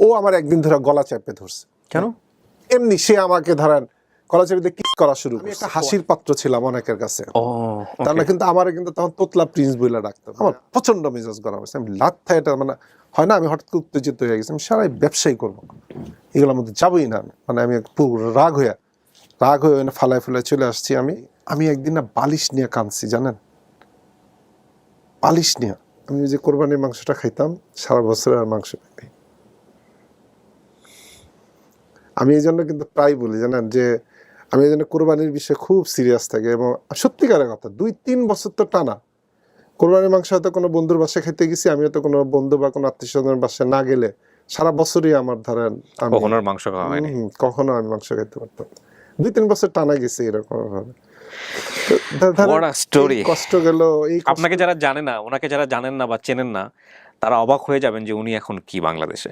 ও আমার একদিন ধরে গলা চেপে ধরছে। কেন? এমনি সে আমাকে ধরেন গলা চেপে কিস করা শুরু করছে। একটা হাসির পাত্র ছিলাম অনেকের কাছে। তার না কিন্তু আমার কিন্তু তখন তোতলা প্রিন্স বলে ডাকতাম। আমার প্রচন্ড মেজাজ গরম হয়েছে। আমি লাথা এটা মানে হয় না, আমি হঠাৎ করে উত্তেজিত হয়ে গেছি, আমি সারাই ব্যবসায়ী করবো, এগুলোর মধ্যে যাবোই না আমি। মানে আমি পুরো রাগ হয়ে ফালায় ফুলায় চলে আসছি। আমি একদিন না বালিশ নিয়ে কাঁদছি, জানেন, বালিশ নিয়ে। আমি যে কোরবানির মাংসটা খাইতাম সারা বছর আর মাংস খাইতাম। আমি এই জন্য কিন্তু প্রায় বলি, জানেন, যে আমি এই জন্য কোরবানির বিষয়ে খুব সিরিয়াস থাকি। এবং সত্যিকারের কথা 2-3 বছর তো টানা কোরবানির মাংস হয়তো কোনো বন্ধুর বাসায় খেতে গেছি, আমি হয়তো কোনো বন্ধু বা কোনো আত্মীয় স্বজনের বাসায় না গেলে সারা বছরই আমার ধরেন কখনো মাংস খাওয়া হয়নি, কখনো আমি মাংস খেতে পারতাম। 2-3 বছর টানা গেছে এরকম ভাবে। কষ্ট গেল। আপনাকে যারা জানে না, ওনাকে যারা জানেন না বা চেনেন না, তারা অবাক হয়ে যাবেন যে উনি এখন কি বাংলাদেশে।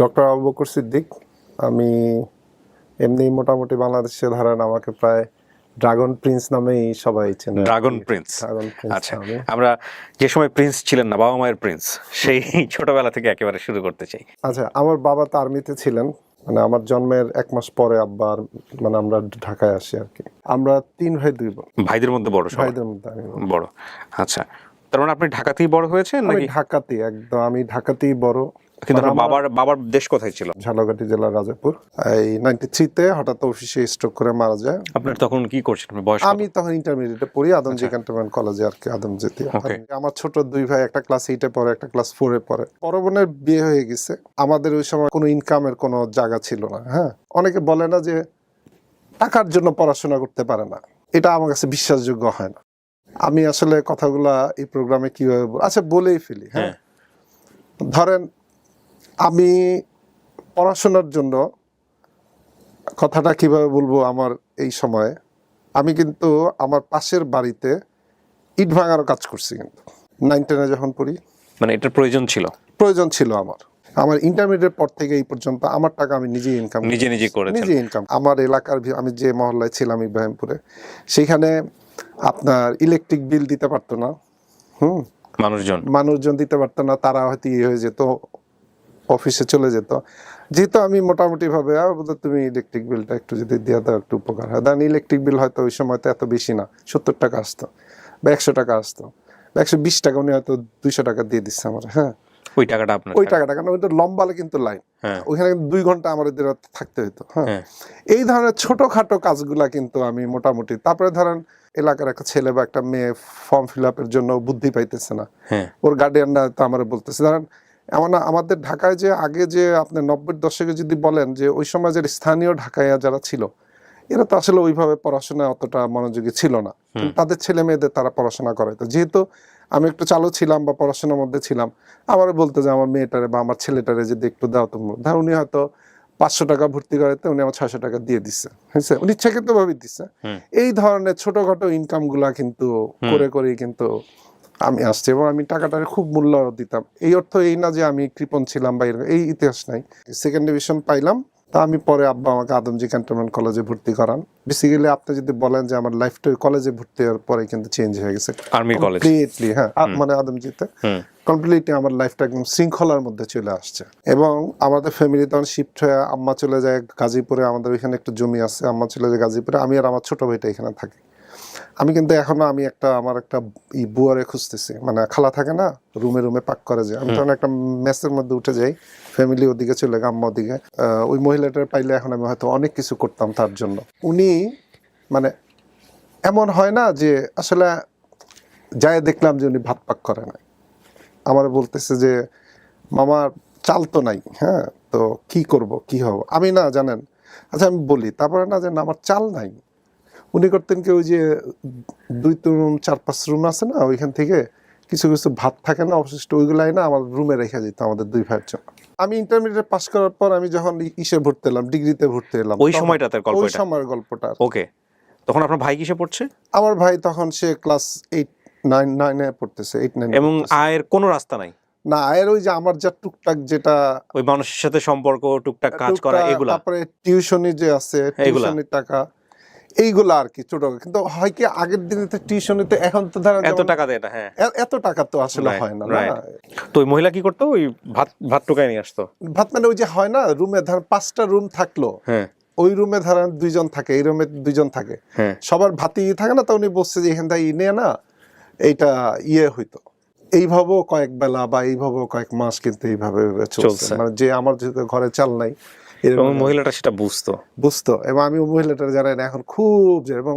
ডক্টর আবু বকর সিদ্দিক। আমি এমনি মোটামুটি বাংলাদেশে ধরেন আমাকে প্রায় ড্রাগন প্রিন্স নামেই সবাই চেনে। Dragon Prince. আচ্ছা, আমরা যে সময় প্রিন্স ছিলেন না, বাবা মায়ের প্রিন্স, সেই ছোটবেলা থেকে একেবারে শুরু করতে চাই। আচ্ছা, আমার বাবা তো আর্মিতে ছিলেন, মানে আমার জন্মের 1 মাস পরে আব্বার মানে আমরা ঢাকায় আসি আর কি। আমরা 3 ভাই 2 বোন। ভাইদের মধ্যে বড়? ভাইদের মধ্যে আমি বড়। আচ্ছা, তার মানে আপনি ঢাকাতেই বড় হয়েছেন নাকি? ঢাকাতেই, একদম আমি ঢাকাতেই বড়। কিন্তু বাবার দেশ কোথায় ছিল? ঝালকাঠি জেলার রাজাপুর। এই 93-তে হঠাৎ অফিসে স্ট্রোক করে মারা যায়। আপনার তখন কি করছেন, বয়স? আমি তখন ইন্টারমিডিয়েটে পড়ি আদমজী ক্যান্টনমেন্ট কলেজে আর কি, আদমজীতে। আমার ছোট 2 ভাই, একটা ক্লাস 8-এ পড়ে, একটা ক্লাস 4-এ পড়ে। বড় বোনের বিয়ে হয়ে গেছে। আমাদের ওই সময় কোনো ইনকামের কোনো জায়গা ছিল না। হ্যাঁ, অনেকে বলে না যে টাকার জন্য পড়াশোনা করতে পারে না, এটা আমার কাছে বিশ্বাসযোগ্য হয় না। আমি আসলে কথাগুলা এই প্রোগ্রামে কিভাবে আচ্ছা বলেই ফেলি। হ্যাঁ, ধরেন আমি পড়াশোনার জন্য কথাটা কিভাবে বলবো, আমার এই সময়ে আমি কিন্তু আমার পাশের বাড়িতে ইট ভাঙারও কাজ করছি কিন্তু 9-10-এ যখন পড়ি। মানে এটার প্রয়োজন ছিল আমার ইন্টারমিডিয়েট পর থেকে এই পর্যন্ত আমার টাকা আমি নিজে ইনকাম। আমার এলাকার আমি যে মহল্লায় ছিলাম ইব্রাহিমপুরে, সেখানে আপনার ইলেকট্রিক বিল দিতে পারতো না। মানুষজন দিতে পারতো না, তারা হয়তো হয়ে যেত, অফিসে চলে যেত। যেহেতু আমি মোটামুটি ভাবে তুমি ইলেকট্রিক বিলটা একটু যদি দিয়ে দাও একটু উপকার হয়। দেন ইলেকট্রিক বিল হয়তো ওই সময় তো এত বেশি না, 70 টাকা আসতো বা 100 টাকা আসতো বা 120 টাকা, উনি হয়তো 200 টাকা দিয়ে দিচ্ছে আমার। হ্যাঁ, ওই টাকাটা কারণ ওইটা লম্বালে কিন্তু লাইন, ওইখানে 2 ঘন্টা আমাদের থাকতে হতো। হ্যাঁ, এই ধরনের ছোটখাটো কাজগুলা কিন্তু আমি মোটামুটি। তারপরে ধরেন এলাকার একটা ছেলে বা একটা মেয়ে ফর্ম ফিল আপের জন্য বুদ্ধি পাইতেছে না, ওর গার্ডিয়ানরা তো আমার বলতেছে। ধরেন এমন আমাদের ঢাকায় যে আগে যে আপনার 90-এর দশকে যদি বলেন যে ওই সময় যে স্থানীয় ঢাকায় যারা ছিল, এরা তো আসলে ওইভাবে পড়াশোনায় অতটা মনোযোগী ছিল না, তাদের ছেলে মেয়েদের তারা পড়াশোনা করাইতো। যেহেতু আমি একটু চালু ছিলাম বা পড়াশোনার মধ্যে ছিলাম, আমার বলতো যে আমার মেয়েটারে বা আমার ছেলেটারে যদি একটু দাও তোমরা। ধর উনি হয়তো 500 টাকা ভর্তি করাইতে উনি আমার 600 টাকা দিয়ে দিচ্ছে, হয়েছে, উনি ইচ্ছাকৃত ভাবে দিচ্ছে। এই ধরনের ছোটখাটো ইনকাম গুলা কিন্তু করেই কিন্তু আমি আসছি, এবং আমি টাকাটা খুব মূল্য দিতাম। এই অর্থ এই না যে আমি কৃপণ ছিলাম বা এই ইতিহাস নাই। 2nd ডিভিশন পাইলাম, তা আমি পরে আব্বা আমাকে আদমজী ক্যান্টনমেন্ট কলেজে ভর্তি করান। বেসিক্যালি আপনি যদি বলেন যে আমার লাইফটা কলেজে ভর্তি হওয়ার পরে কিন্তু চেঞ্জ হয়ে গেছে কমপ্লিটলি। হ্যাঁ, মানে আদমজীতে কমপ্লিটলি আমার লাইফটা একদম শৃঙ্খলার মধ্যে চলে আসছে। এবং আমাদের ফ্যামিলি তখন শিফট হয়ে আম্মা চলে যায় গাজীপুরে, আমাদের ওইখানে একটু জমি আছে, আম্মা চলে যায় গাজীপুরে, আমি আর আমার ছোট ভাইটা এখানে থাকি। আমি কিন্তু এখনো আমার একটা বুয়ারে খুঁজতেছি, মানে খালা থাকে না রুমে পাক করে যায়, আমি তখন একটা মেসের মধ্যে উঠে যাই, ফ্যামিলি ওদিকে চলে গেছে, আম্মা ওদিকে। ওই মহিলাটার পাইলে এখন আমি হয়তো অনেক কিছু করতাম তার জন্য। উনি মানে এমন হয় না যে আসলে যাই দেখলাম যে উনি ভাত পাক করে না, আমার বলতেছে যে মামার চাল তো নাই, হ্যাঁ তো কি করব কি হবো আমি না জানেন। আচ্ছা আমি বলি, তারপরে না জানেন আমার চাল নাই, উনি করতেন কি ওই যে 2 রুম 4-5 রুম আছে না, ওইখান থেকে কিছু ভাত থাকে না অবশিষ্ট, ওইগুলাই না আমার রুমে রেখে যেত আমাদের 2 ভাইয়ের জন্য। আমি ইন্টারমিডিয়েট পাস করার পর আমি যখন ভর্তি এলাম, ডিগ্রিতে ভর্তি এলাম, ওই সময়ের গল্পটা। ওকে, তখন আপনার ভাই কিসে পড়ছে? আমার ভাই তখন সে ক্লাস 8-9-9-এ পড়তেছে, 8-9। এবং আয়ের কোনো রাস্তা নাই না, আয়ের ওই যে আমার যা টুকটাক যেটা ওই মানুষের সাথে সম্পর্ক, টুকটাক কাজ করা, এগুলা, তারপরে টিউশনি যে আছে, টিউশনির টাকা, এইগুলা আর কি ছোট, কিন্তু হয় কি আগের দিনে তো টিউশনিতে, এখন তো ধরেন এত টাকা দেয় না, হ্যাঁ এত টাকা তো আসলে হয় না, না। তো ওই মহিলা কি করতো, ওই ভাত ভাত টোকায় নিয়ে আসতো? ভাত মানে ওই যে হয় না, রুমে ধরেন 5টা রুম থাকলো, হ্যাঁ ওই রুমে ধরেন 2জন থাকে, এই রুমে 2জন থাকে, হ্যাঁ সবার ভাতি থাকে না, তো উনি বসছে যে এখান থেকে নিয়ে না, এইটা হইতো এইভাবেও কয়েক বেলা বা এইভাবেও কয়েক মাস, কিন্তু এইভাবে চলছে, মানে যে আমার যেহেতু ঘরে চাল নাই, এবং মহিলাটা সেটা বুঝতো, এবং আমি ওই মহিলাটার জানাই না এখন খুব, এবং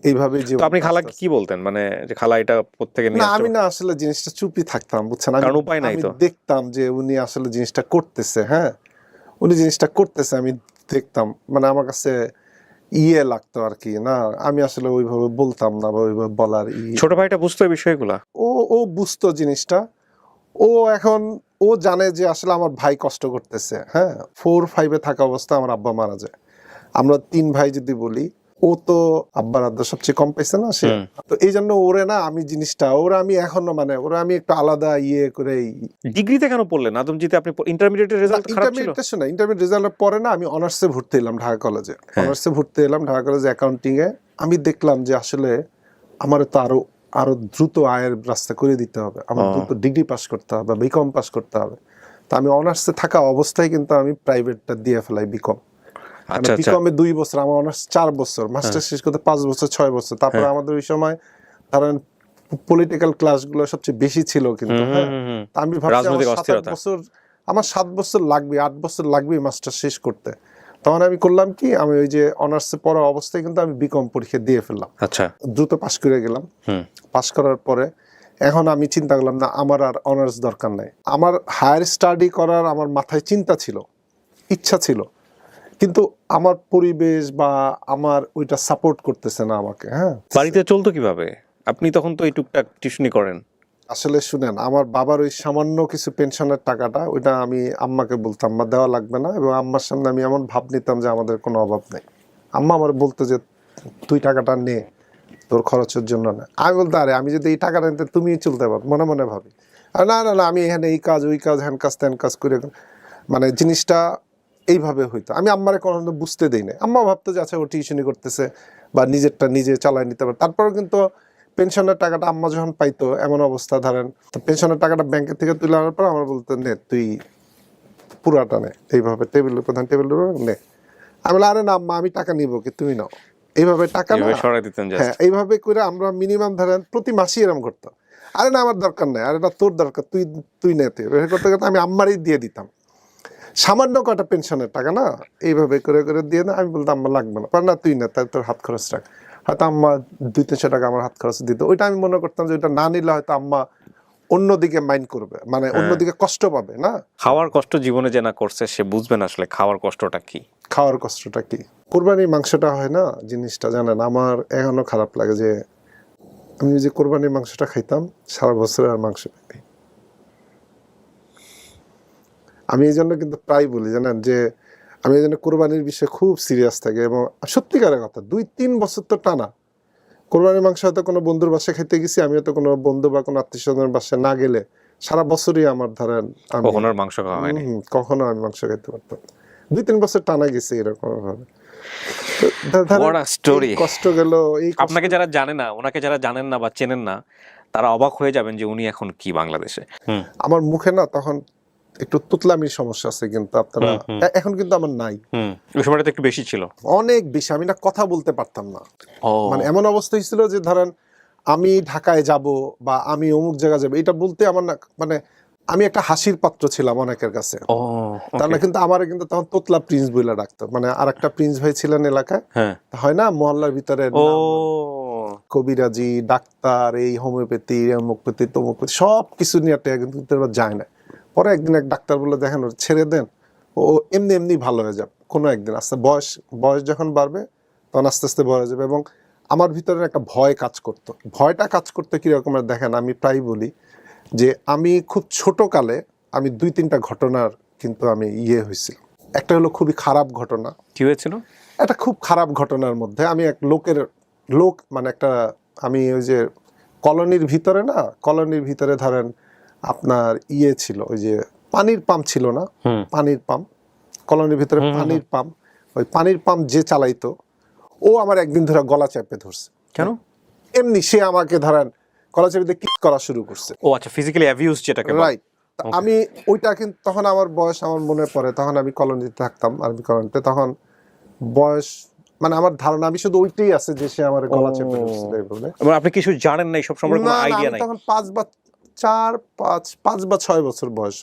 এইভাবে যে আপনি খালাকে কি বলতেন, মানে যে খালা এটা প্রত্যেকে না, নিয়ে আমি না আসলে জিনিসটা চুপই থাকতাম, বুঝছেন, কারণ উপায় নাই আমি তো। দেখতাম যে উনি আসলে জিনিসটা করতেছে, হ্যাঁ উনি জিনিসটা করতেছে, আমি দেখতাম, মানে আমার কাছে লাগতো আর কি, না আমি আসলে ওইভাবে বলতাম না, বা ওইভাবে বলার ছোট ভাইটা বুঝতো এই বিষয়গুলা? ও ও বুঝতো জিনিসটা, ও এখন ও জানে যে আসলে আমার ভাই কষ্ট করতেছে, হ্যাঁ 4-5 থাকা অবস্থা আমার আব্বা মারা যায়, আমরা 3 ভাই যদি বলি, ও তো আব্বার আব্বা সবচেয়ে কম পাইছে না সে, তো এই জন্য ওরে না আমি জিনিসটা, ওরা আমি এখনো মানে ওরা আমি একটু আলাদা করে। ডিগ্রিতে কেন পড়লেন আদমজিতে? আপনি ইন্টারমিডিয়েটের রেজাল্ট খারাপ ছিল? ইন্টারমিডিয়েট রেজাল্টের পরে না আমি অনার্সে ভর্তি এলাম ঢাকা কলেজে, ঢাকা কলেজে অ্যাকাউন্টিং এ। আমি দেখলাম যে আসলে আমার তো আরো দ্রুত আয়ের রাস্তা করে দিতে হবে, আমার দ্রুত ডিগ্রি পাস করতে হবে, বিকম পাস করতে হবে। তো আমি অনার্সে থাকা অবস্থায় কিন্তু আমি প্রাইভেটটা দিয়ে ফেলাই, বিকম। আচ্ছা আচ্ছা, বিকমে 2 বছর, আমার অনার্স 4 বছর, মাস্টার শেষ করতে 5 বছর 6 বছর। তারপরে আমাদের ওই সময় ধরেন পলিটিক্যাল ক্লাসগুলো সবচেয়ে বেশি ছিল কিন্তু, হ্যাঁ তা আমি ভাবছি আমার 7 বছর লাগবে, 8 বছর লাগবে মাস্টার শেষ করতে। তখন আমি করলাম কি, আমি ওই যে অনার্সে পড়া অবস্থায় কিন্তু আমি বিকম পরীক্ষা দিয়ে ফেললাম, আচ্ছা দ্রুত পাশ করে গেলাম। পাশ করার পরে এখন আমি চিন্তা করলাম না, আমার আর অনার্স দরকার নাই, আমার হায়ার স্টাডি করার আমার মাথায় চিন্তা ছিল, ইচ্ছা ছিল, কিন্তু আমার পরিবেশ বা আমার ওইটা সাপোর্ট করতেছে না আমাকে। হ্যাঁ, বাড়িতে চলতো কিভাবে? আপনি তখন তো এই টুকটাক টিউশনি করেন। আসলে শুনেন, আমার বাবার ওই সামান্য কিছু পেনশনের টাকাটা, ওইটা আমি আম্মাকে বলতাম আম্মা দেওয়া লাগবে না, এবং আম্মার সামনে আমি এমন ভাব নিতাম যে আমাদের কোনো অভাব নেই। আম্মা আমার বলতো যে তুই টাকাটা নে, তোর খরচের জন্য না। আমি বলতো আরে আমি যদি এই টাকাটা নিতে তুমি চলতে পারো, মনে মনে ভাবি, আর না না না আমি এখানে এই কাজ ওই কাজ হ্যান কাজ ত্যান কাজ করে, মানে জিনিসটা এইভাবে হইতো। আমি আম্মারে কোনো বুঝতে দেই না, আম্মা ভাবতো যে আচ্ছা ও টিউশনি করতেছে বা নিজেরটা নিজে চালায় নিতে পারে। তারপরেও কিন্তু পেনশনের টাকাটা আম্মা যখন পাইতো, এমন অবস্থা ধরেন পেনশনের টাকাটা ব্যাংকের থেকে তুলে আনার পর আমার বলতো নে তুই পুরাটা নে, এইভাবে টেবিলের প্রধান টেবিলের নে। আমি বললাম আরে না আম্মা আমি টাকা নিব কি, তুমি নাও, এইভাবে টাকা না, হ্যাঁ এইভাবে করে আমরা মিনিমাম ধরেন প্রতি মাসে এরকম করতাম। আরে না আমার দরকার নেই, আরে না তোর দরকার, তুই নে, তুই করতে করতে আমি আম্মারই দিয়ে দিতাম সামান্য কটা পেনশনের টাকা না, এইভাবে করে করে দিয়ে না। আমি বলতাম আম্মা লাগবে না, না তুই না, তাই তোর হাত খরচ রাখ। হয়তো আম্মা 200-300 টাকা আমার হাত খরচ দিত, ওইটা আমি মনে করতাম যে ওইটা না নিলে হয়তো আম্মা অন্যদিকে মাইন্ড করবে, মানে অন্যদিকে কষ্ট পাবে না। খাওয়ার কষ্ট জীবনে যে না করছে সে বুঝবে না আসলে খাওয়ার কষ্টটা কি। কোরবানির মাংসটা হয় না জিনিসটা, জানেন আমার এখনো খারাপ লাগে যে আমি যে কোরবানির মাংসটা খাইতাম সারা বছর আর মাংস খাই। আমি এই জন্য কিন্তু প্রায় বলি জানেন যে আমি এই জন্য কোরবানির বিষয়ে খুব সিরিয়াস থাকি, এবং সত্যিকারের কথা 2-3 বছর তো টানা কোরবানির মাংস হয়তো কোনো বন্ধুর বাসায় খেতে গেছি, আমি হয়তো কোনো বন্ধু বা কোনো আত্মীয় স্বজনের বাসায় না গেলে সারা বছরই আমার ধরেন কখনো মাংস খাওয়া হয়নি, কখনো আমি মাংস খেতে পারতাম। 2-3 বছর টানা গেছে এরকম ভাবে। কষ্ট গেল। আপনাকে যারা জানে না, ওনাকে যারা জানেন না বা চেনেন না, তারা অবাক হয়ে যাবেন যে উনি এখন কি বাংলাদেশে। আমার মুখে না তখন একটু তুতলামির সমস্যা আছে, কিন্তু আপনারা এখন কিন্তু আমার নাই, ওই সময়টা একটু বেশি ছিল, অনেক বেশি। আমি না কথা বলতে পারতাম না, মানে এমন অবস্থা হয়েছিল যে ধরেন আমি ঢাকায় যাব বা আমি অমুক জায়গায় যাবো, এটা বলতে আমার না, মানে আমি একটা হাসির পাত্র ছিলাম অনেকের কাছে। তার না কিন্তু আমার কিন্তু তখন তোতলা প্রিন্স বলে ডাকতো, মানে আর একটা প্রিন্স ভাই ছিলেন এলাকায়, হয় না মহল্লার ভিতরে কবিরাজি ডাক্তার, এই হোমিওপ্যাথি হোমিওপ্যাথি তমোপ্যাথি সব কিছু নিয়ে কিন্তু যায় না। পরে একদিন এক ডাক্তার বলে দেখেন ওর ছেড়ে দেন, ও এমনি এমনি ভালো হয়ে যাবে কোনো একদিন, আস্তে বয়স যখন বাড়বে তখন আস্তে আস্তে বড় হয়ে যাবে। এবং আমার ভিতরে একটা ভয় কাজ করতো, ভয়টা কাজ করতে কিরকম দেখেন, আমি প্রায় বলি যে আমি খুব ছোট কালে আমি 2-3টা ঘটনার কিন্তু আমি হয়েছিল। একটা হলো খুবই খারাপ ঘটনা। কি হয়েছিল? একটা খুব খারাপ ঘটনার মধ্যে আমি এক লোক মানে একটা, আমি ওই যে কলোনির ভিতরে ধরেন আপনার ছিল ওই যে পানির পাম্প ছিল না, পানির পাম্প কলোনির ভিতরে পানির পাম্প, ওই পানির পাম্প যে চালাইতো ও আমার একদিন ধরে গলা চেপে ধরছে। কেন? এমনি সে আমাকে ধরেন গলা চেপে কিক করা শুরু করছে। ও আচ্ছা, ফিজিক্যালি অ্যাবিউজ যেটাকে বলে। রাইট। আমি ওইটা কিন্তু তখন আমার বয়স আমার মনে পড়ে, তখন আমি কলোনিতে থাকতাম, আরবি কলোনিতে। তখন বয়স মানে আমার ধারণা আমি শুধু ওইটাই আছে যে সে আমার গলা চেপে ধরছিল এইভাবে। এবং আপনি কিছু জানেন না, সব সম্পর্কে কোনো না, আইডিয়া আমি নাই? তখন 5 বা 6 বছর বয়স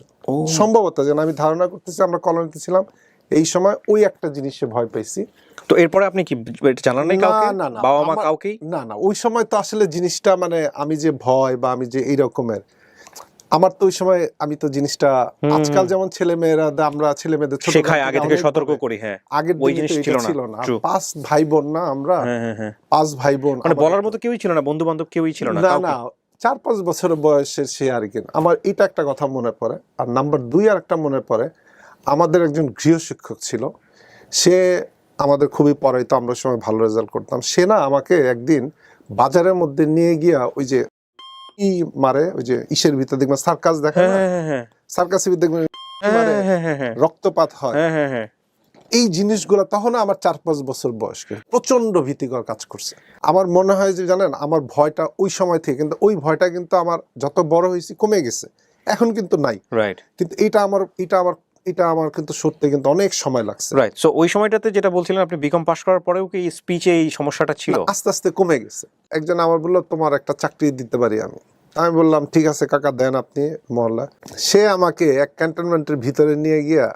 সম্ভবত, যেন আমি ধারণা করতেছি আমরা কলোনিতে ছিলাম এই সময় ওই একটা জিনিসে ভয় পাইছি। তো এরপরে আপনি কি এটা জানান নাই কাউকে? বাবা মা কাউকেই? না ওই সময় তো আসলে জিনিসটা মানে আমি যে ভয় বা আমি যে এই রকমের, আমার তো ওই সময় আমি তো জিনিসটা আজকাল যেমন ছেলে মেয়েরা আমরা ছেলে মেয়েদের ছোট শেখায় আগে থেকে সতর্ক করি। হ্যাঁ, আগের ওই দিনে জিনিস তো ছিল না। না। True. 5 ভাই বোন না আমরা, হ্যাঁ। 5 ভাই বোন, মানে বলার মতো কেউই ছিল না, বন্ধু বান্ধব কেউই ছিল না কাউকে? না 4-5 বছর বয়সের সে আর কি। আমার এটা একটা কথা মনে পড়ে। আর নাম্বার 2 আর একটা মনে পড়ে, আমাদের একজন গৃহশিক্ষক ছিল, সে আমাদের খুবই পড়াইতো, আমরা সময় ভালো রেজাল্ট করতাম। সে না আমাকে একদিন বাজারের মধ্যে নিয়ে গিয়া ওই যে মারে, ওই যে ইসের ভিতর দেখবেন সার্কাস দেখে না, সার্কাসের ভিতর দেখবেন মারে, রক্তপাত হয়, এই জিনিসগুলো তখন আমার 4-5 বছর বয়সকে প্রচন্ড ভীতিকর কাজ করছে। আমার মনে হয় যে জানেন আমার ভয়টা ওই সময় থেকে, কিন্তু ওই ভয়টা কিন্তু আমার যত বড় হয়েছি কমে গেছে, এখন কিন্তু নাই। রাইট। কিন্তু এটা আমার কিন্তু সত্যি কিন্তু অনেক সময় লাগছে। রাইট। সো ওই সময়টাতে যেটা বলছিলেন আপনি বিকম পাস করার পরেও কি স্পিচে এই সমস্যাটা ছিল? আস্তে আস্তে কমে গেছে। একজন আমার বললো তোমার একটা চাকরি দিতে পারি আমি বললাম ঠিক আছে কাকা দেন আপনি মহল্লা। সে আমাকে এক ক্যান্টনমেন্টের ভিতরে নিয়ে গিয়া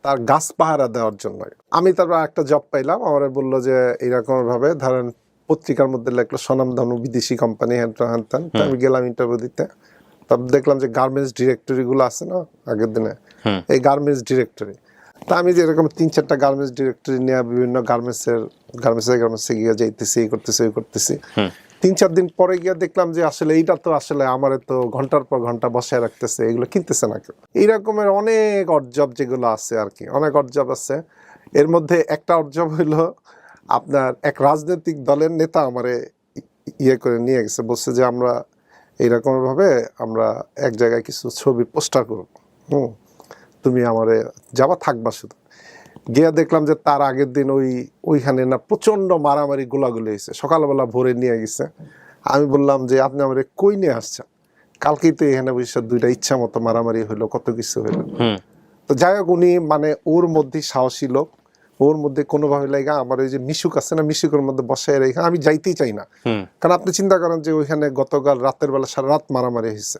তার গাছ পাহারা দেওয়ার জন্য, আমি তারপর একটা জব পাইলাম। আমার বললো যে এরকম ভাবে ধরেন পত্রিকার মধ্যে লেখলো স্বনামধন্য বিদেশি কোম্পানি হ্যান ত্যান। আমি গেলাম ইন্টারভিউ দিতে, তারপর দেখলাম যে গার্মেন্টস ডিরেক্টরি গুলো আছে না আগের দিনে, এই গার্মেন্টস ডিরেক্টরি, তা আমি যে এরকম 3-4টা গার্মেন্টস ডিরেক্টরি নিয়ে বিভিন্ন গার্মেন্টসে গিয়ে যাইতেছি, এই করতেছি ওই করতেছি। 3-4 দিন পরে গিয়ে দেখলাম যে আসলে এইটা তো আসলে আমার তো ঘন্টার পর ঘন্টা বসায় রাখতেছে, এগুলো কিনতেছে না কেউ। এইরকমের অনেক অর্জব যেগুলো আছে আর কি, অনেক অর্জব আছে। এর মধ্যে একটা অর্জব হইলো আপনার এক রাজনৈতিক দলের নেতা আমারে ইয়ে করে নিয়ে গেছে, বলছে যে আমরা এইরকম ভাবে আমরা এক জায়গায় কিছু ছবি পোস্টার করব, তুমি আমারে যাবা থাকবা শুধু। গিয়া দেখলাম যে তার আগের দিন ওইখানে না প্রচন্ড মারামারি গোলাগুলি হয়েছে, সকালবেলা ভোরে নিয়ে গেছে। আমি বললাম যে আপনি আমারে কই নিয়ে আসছেন, কালকেই তো এখানে বসে 2টা ইচ্ছা মতো মারামারি হইলো, কত কিছু হইলো। তো যাই হোক উনি মানে ওর মধ্যে সাহসী লোক, ওর মধ্যে কোনোভাবে লাগা আমার ওই যে মিশুক আছে না, মিশুকের মধ্যে বসায় রেখে আমি যাইতেই চাই না। কারণ আপনি চিন্তা করেন যে ওইখানে গতকাল রাতের বেলা সারা রাত মারামারি হয়েছে,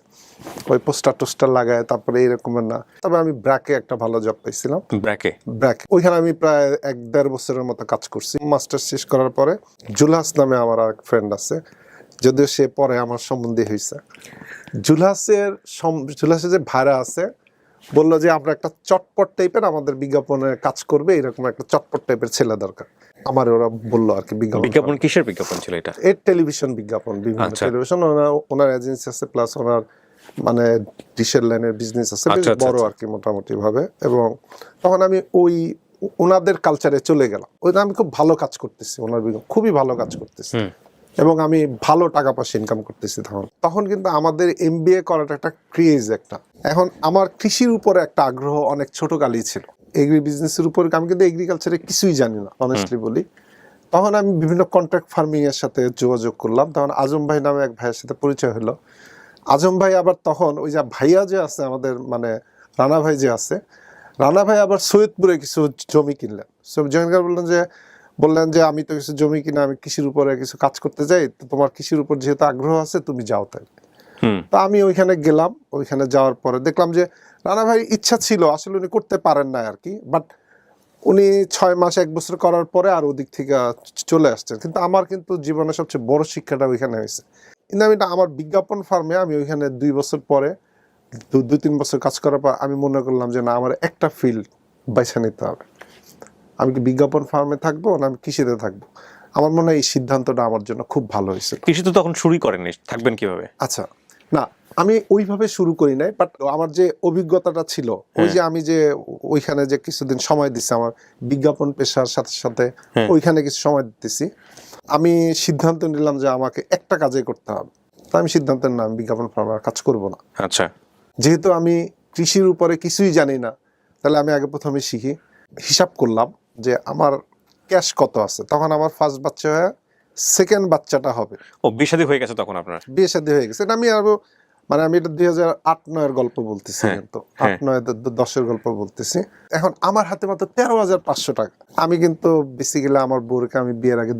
ওই পোস্টার টোস্টার লাগায়, তারপরে এইরকমের না। তবে আমি ব্র্যাকে একটা ভালো জব পাইছিলাম, ব্র্যাকে ওইখানে আমি প্রায় 1-1.5 বছরের মতো কাজ করছি। মাস্টার শেষ করার পরে জুলহাস নামে আমার আর এক ফ্রেন্ড আছে, যদিও সে পরে আমার সম্বন্ধে হয়েছে। জুলহাসের যে ভাড়া আছে বললো যে আমরা একটা চটপট টাইপের আমাদের বিজ্ঞাপনের কাজ করবে, এরকম একটা চটপট টাইপের ছেলে দরকার। আমার ওরা বললো আর কি। বিজ্ঞাপন কিসের বিজ্ঞাপন ছিল এটা? এর টেলিভিশন বিজ্ঞাপন, বিভিন্ন টেলিভিশন। ওনার এজেন্সি আছে, প্লাস ওনার মানে ডিশের লাইনের বিজনেস আছে, বেশ বড় আর কি মোটামুটি ভাবে। এবং তখন আমি ওনাদের কালচারে চলে গেলাম। ওইটা আমি খুব ভালো কাজ করতেছি, ওনার খুবই ভালো কাজ করতেছি, এবং আমি ভালো টাকা পয়সা ইনকাম করতেছি। তখন কিন্তু আমাদের MBA করাটা একটা ক্রেজ একটা। এখন আমার কৃষির উপরে একটা আগ্রহ অনেক ছোটকালই ছিল, এগ্রি বিজনেসের উপরে। আমি কিন্তু এগ্রিকালচারে কিছুই জানি না, অনেস্টলি বলি। তখন আমি বিভিন্ন কন্ট্রাক্ট ফার্মিং এর সাথে যোগাযোগ করলাম। তখন আজম ভাই নামে এক ভাইয়ের সাথে পরিচয় হলো। আজম ভাই আবার তখন ওই যে ভাইয়া যে আছে আমাদের, মানে রানা ভাই যে আছে, রানা ভাই আবার সৈয়দপুরে কিছু জমি কিনলেন। জমিদার বললেন যে আমি তো কিছু জমি কিনা, আমি কৃষির উপরে কিছু কাজ করতে চাই, তো তোমার কৃষির উপর যেহেতু আগ্রহ আছে তুমি যাও। তাই তো আমি ওইখানে গেলাম। ওইখানে যাওয়ার পরে দেখলাম যে রানা ভাই ইচ্ছা ছিল, আসলে উনি করতে পারেন না আর কি, বাট উনি 6 মাস 1 বছর করার পরে আর ওদিক থেকে চলে আসছেন। কিন্তু আমার কিন্তু জীবনের সবচেয়ে বড় শিক্ষাটা ওইখানে হয়েছে। কিন্তু আমি আমার বিজ্ঞাপন ফার্মে আমি ওইখানে 2 বছর পরে 2-3 বছর কাজ করার পর আমি মনে করলাম যে না, আমার একটা ফিল্ড বেছে নিতে হবে। আমি কি বিজ্ঞাপন ফার্মে থাকবো না আমি কৃষিতে থাকবো? আমার মনে হয় এই সিদ্ধান্তটা আমার জন্য খুব ভালো হয়েছে। কৃষি তো তখন শুরুই করেননি, থাকবেন কিভাবে? আচ্ছা, না আমি ওইভাবে শুরু করি নাই, বাট আমার যে অভিজ্ঞতাটা ছিল, ওই যে আমি যে ওইখানে যে কিছুদিন সময় দিচ্ছি আমার বিজ্ঞাপন পেশার সাথে সাথে ওইখানে কিছু সময় দিতেছি, আমি সিদ্ধান্ত নিলাম যে আমাকে একটা কাজে করতে হবে। তো আমি সিদ্ধান্ত নিলাম বিজ্ঞাপন ফার্মের কাজ করব না। আচ্ছা, যেহেতু আমি কৃষির উপরে কিছুই জানি না, তাহলে আমি আগে প্রথমে শিখি। হিসাব করলাম যে আমার ক্যাশ কত আছে। তখন আমার ফার্স্ট বাচ্চা হয়ে সেকেন্ড বাচ্চাটা হবে। ও বিয়ে শাদী হয়ে গেছে তখন আপনার? বিয়ে শাদী হয়ে গেছে। এটা আমি আরো মানে আমি এটা 2008-9 গল্প বলতেছি, হ্যাঁ, কিন্তু হ্যাঁ। 8-9-10 গল্প বলতেছি। এখন আমার হাতে মাত্র 13,500 টাকা। আমি কিন্তু বেসিক্যালি আমার বউকে আমি বিয়ের আগে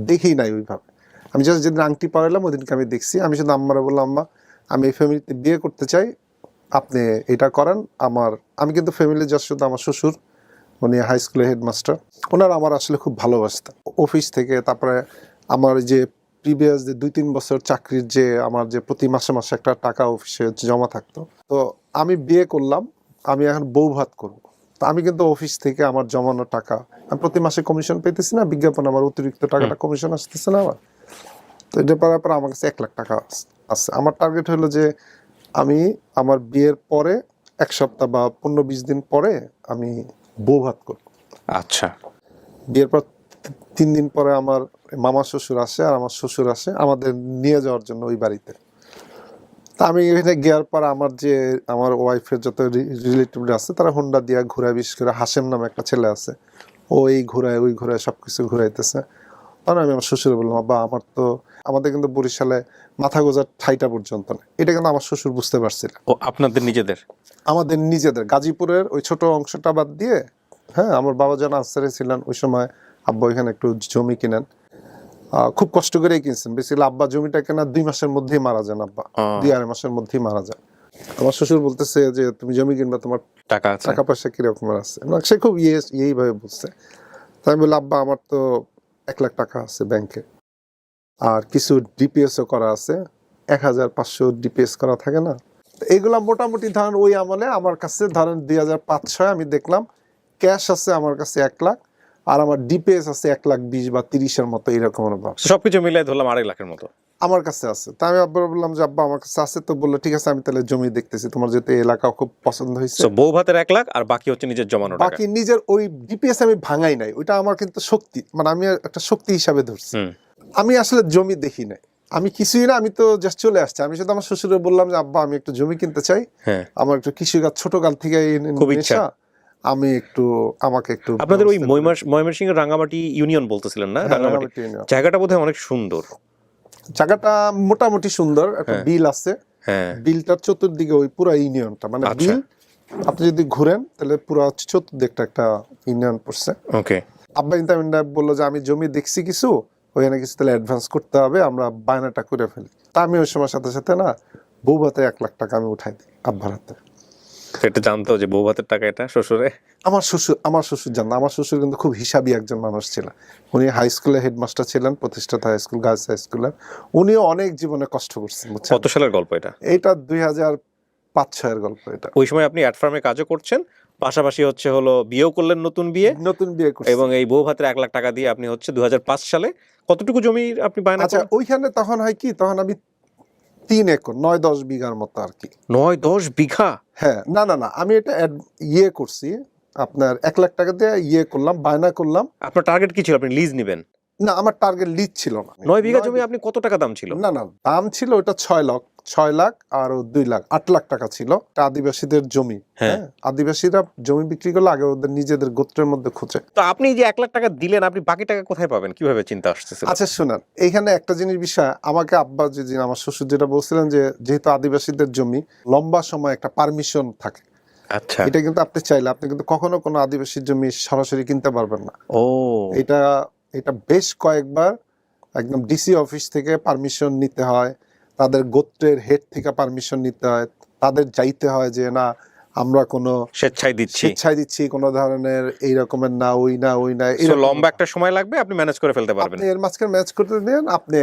দেখি নাই ওইভাবে। আমি জাস্ট যেদিন আংটি পরাইলাম ওদিনকে আমি দেখছি। আমি শুধু আম্মারে বললাম, আম্মা আমি এই ফ্যামিলিতে বিয়ে করতে চাই, আপনি এটা করেন। আমি কিন্তু ফ্যামিলি জাস্ট শুধু আমার শ্বশুর, উনি হাই স্কুলের হেডমাস্টার, ওনারা আমার আসলে খুব ভালোবাসতেন। অফিস থেকে তারপরে আমার যে প্রিভিয়াস যে 2-3 বছর চাকরির যে আমার যে প্রতি মাসে মাসে একটা টাকা অফিসে জমা থাকতো, তো আমি বিয়ে করলাম, আমি এখন বউ ভাত করবো। তো আমি কিন্তু অফিস থেকে আমার জমানো টাকা, আমি প্রতি মাসে কমিশন পেতেছি না, বিজ্ঞাপন আমার অতিরিক্ত টাকাটা কমিশন আসতেছে না আমার। তো এটা পাওয়ার পর আমার কাছে 1 লাখ টাকা আছে। আমার টার্গেট হলো যে আমি আমার বিয়ের পরে 1 সপ্তাহ বা 15-20 দিন পরে আমি বউ ভাত করবো। আচ্ছা। বিয়ের পর 3 দিন পরে আমার মামা শ্বশুর আসে আর আমার শ্বশুর আসে আমাদের নিয়ে যাওয়ার জন্য ওই বাড়িতে। তা আমি এখানে গিয়ার পর আমার ওয়াইফের যত রিলেটিভরা আছে তারা হোন্ডা দিয়া ঘুরায়, বিশেষ করে হাসেম নামে একটা ছেলে আছে, ও এই ঘুরায় ওই ঘুরায় সবকিছু ঘুরাইতেছে। তখন আমি আমার শ্বশুর বললাম, বাবা আমাদের কিন্তু বরিশালে মাথা গোজার ঠাইটা পর্যন্ত না। এটা কিন্তু আমার শ্বশুর বুঝতে পারছিল। ও আপনাদের নিজেদের? আমাদের নিজেদের গাজীপুরের ওই ছোট অংশটা বাদ দিয়ে, হ্যাঁ, আমার বাবা যেন আনসারে ছিলেন ওই সময়, আব্বা এখানে একটু জমি কিনেন, খুব কষ্ট করেই কিনছেন। বেসিক্যালি আব্বা জমিটা কেনা 2 মাসের মধ্যেই মারা যান, আব্বা 2-2.5 মাসের মধ্যেই মারা যান। আমার শ্বশুর বলতেছে যে তুমি জমি কিনবা, তোমার টাকা পয়সা কিরকম আছে, সে খুব এইভাবে বলছে। তাই আমি বললাম, আব্বা আমার তো 1 লাখ টাকা আছে ব্যাংকে, আর কিছু ডিপিএস ও করা আছে, 1,500 ডিপিএস করা থাকে না, এইগুলা মোটামুটি ধরেন ওই আমলে আমার কাছে ধরেন 2005-06 আমি দেখলাম ক্যাশ আছে আমার কাছে 1 লাখ, আর আমার ডিপিএস আছে 1,20,000 বা 30-এর মতো, এরকম সবকিছু মিলাই ধরলাম 2.5 লাখের মতো আমার কাছে আছে। তা আমি আব্বা বললাম যে আব্বা আমার কাছে আছে, তো বললো ঠিক আছে আমি তাহলে জমি দেখতেছি, তোমার যেহেতু এই এলাকা খুব পছন্দ হয়েছে। বউ ভাতের 1 লাখ আর বাকি হচ্ছে নিজের জমানো টাকা। বাকি নিজের ওই ডিপিএস আমি ভাঙাই নাই, ওইটা আমার কিন্তু শক্তি, মানে আমি একটা শক্তি হিসাবে ধরছি। আমি আসলে জমি দেখি নাই, আমি কিছুই না, আমি তো জাস্ট চলে আসছি। আমি শুধু আমার শ্বশুরে বললাম যে আব্বা আমি একটু জমি কিনতে চাই, আমার একটু কৃষিকাজ ছোটকাল থেকে খুব ইচ্ছা, আমি আমাকে একটু। আপনাদের ওই ময়মনসিংহ রাঙ্গামাটি ইউনিয়ন বলতেছিলেন না? রাঙ্গামাটি জায়গাটা বোধহয় অনেক সুন্দর। জায়গাটা মোটামুটি সুন্দর, একটা বিল আছে, বিলটার চতুর্দিকে ওই পুরো ইউনিয়নটা, মানে বিল আপনি যদি ঘুরেন তাহলে পুরো চতুর্দিকটা একটা ইউনিয়ন পড়ছে। ওকে। আব্বা ইন্টারমিন্ডা বললো যে আমি জমি দেখছি কিছু, ওখানে কিছু তাহলে অ্যাডভান্স করতে হবে, আমরা বায়নাটা করে ফেলি। তা আমি ওই সময় সাথে সাথে না বউ ভাতে 1 লাখ টাকা আমি উঠাই দিই আব্বার হাতে। এটা জানতো যে বউ ভাতের টাকা এটা শ্বশুরে? আমার শ্বশুর জানতো। আমার শ্বশুর কিন্তু খুব হিসাবী একজন মানুষ ছিলেন। উনি হাই স্কুলের হেডমাস্টার ছিলেন, প্রতিষ্ঠাতা হাই স্কুল, গার্লস হাই স্কুলের। উনিও অনেক জীবনে কষ্ট করছেন। কত সালের গল্প এটা? এটা 2005-06 গল্প। এটা ওই সময় আপনি অ্যাড ফার্মে কাজও করছেন, পাশাপাশি হলো বিয়েও করলেন, নতুন বিয়ে করছেন, এবং এই বউ ভাতের 1 লাখ টাকা দিয়ে আপনি 2005 সালে কতটুকু জমি আপনি বায়না করেন? আচ্ছা, ওইখানে তখন হয় কি, তখন আমি 3 একর 9-10 বিঘার মতো আর কি। 9-10 বিঘা? হ্যাঁ, না আমি এটা করছি আপনার 1 লাখ টাকা দিয়ে করলাম, বায়না করলাম। আপনার টার্গেট কি ছিল? আপনি লিজ নেবেন? না, আমার টার্গেট লিজ ছিল না। 9 বিঘা জমি আপনি কত টাকা দাম ছিল? না দাম ছিল ওটা 6 লাখ আর 2 লাখ 8 লাখ টাকা ছিল। আদিবাসীদের জমি, হ্যাঁ, আদিবাসীরা জমি বিক্রি করলে আগে ওদের নিজেদের গোত্রের মধ্যে খুঁজে। তো আপনি যে 1 লাখ টাকা দিলেন, আপনি বাকি টাকা কোথায় পাবেন, কিভাবে চিন্তা আসতেছিল? আচ্ছা শুনেন, এইখানে একটা জিনিস বিষয়, আমাকে আব্বা আমার শ্বশুর যেটা বলছিলেন যে যেহেতু আদিবাসীদের জমি লম্বা সময় একটা পারমিশন থাকে। আচ্ছা, এটা কিন্তু আপনি চাইলে আপনি কিন্তু কখনো কোনো আদিবাসীর জমি সরাসরি কিনতে পারবেন না। ও, এটা বেশ কয়েকবার একদম ডিসি অফিস থেকে পারমিশন নিতে হয়, তাদের গোত্রের হেড থেকে পারমিশন নিতে হয়, তাদের যাইতে হয় যে না আমরা কোনো স্বেচ্ছায় দিচ্ছি কোনো ধরনের এই রকমের না ওই না লম্বা একটা সময় লাগবে, আপনি ম্যানেজ করে ফেলতে পারবেন। আপনি এর মাঝখানে ম্যানেজ করতে দেন, আপনি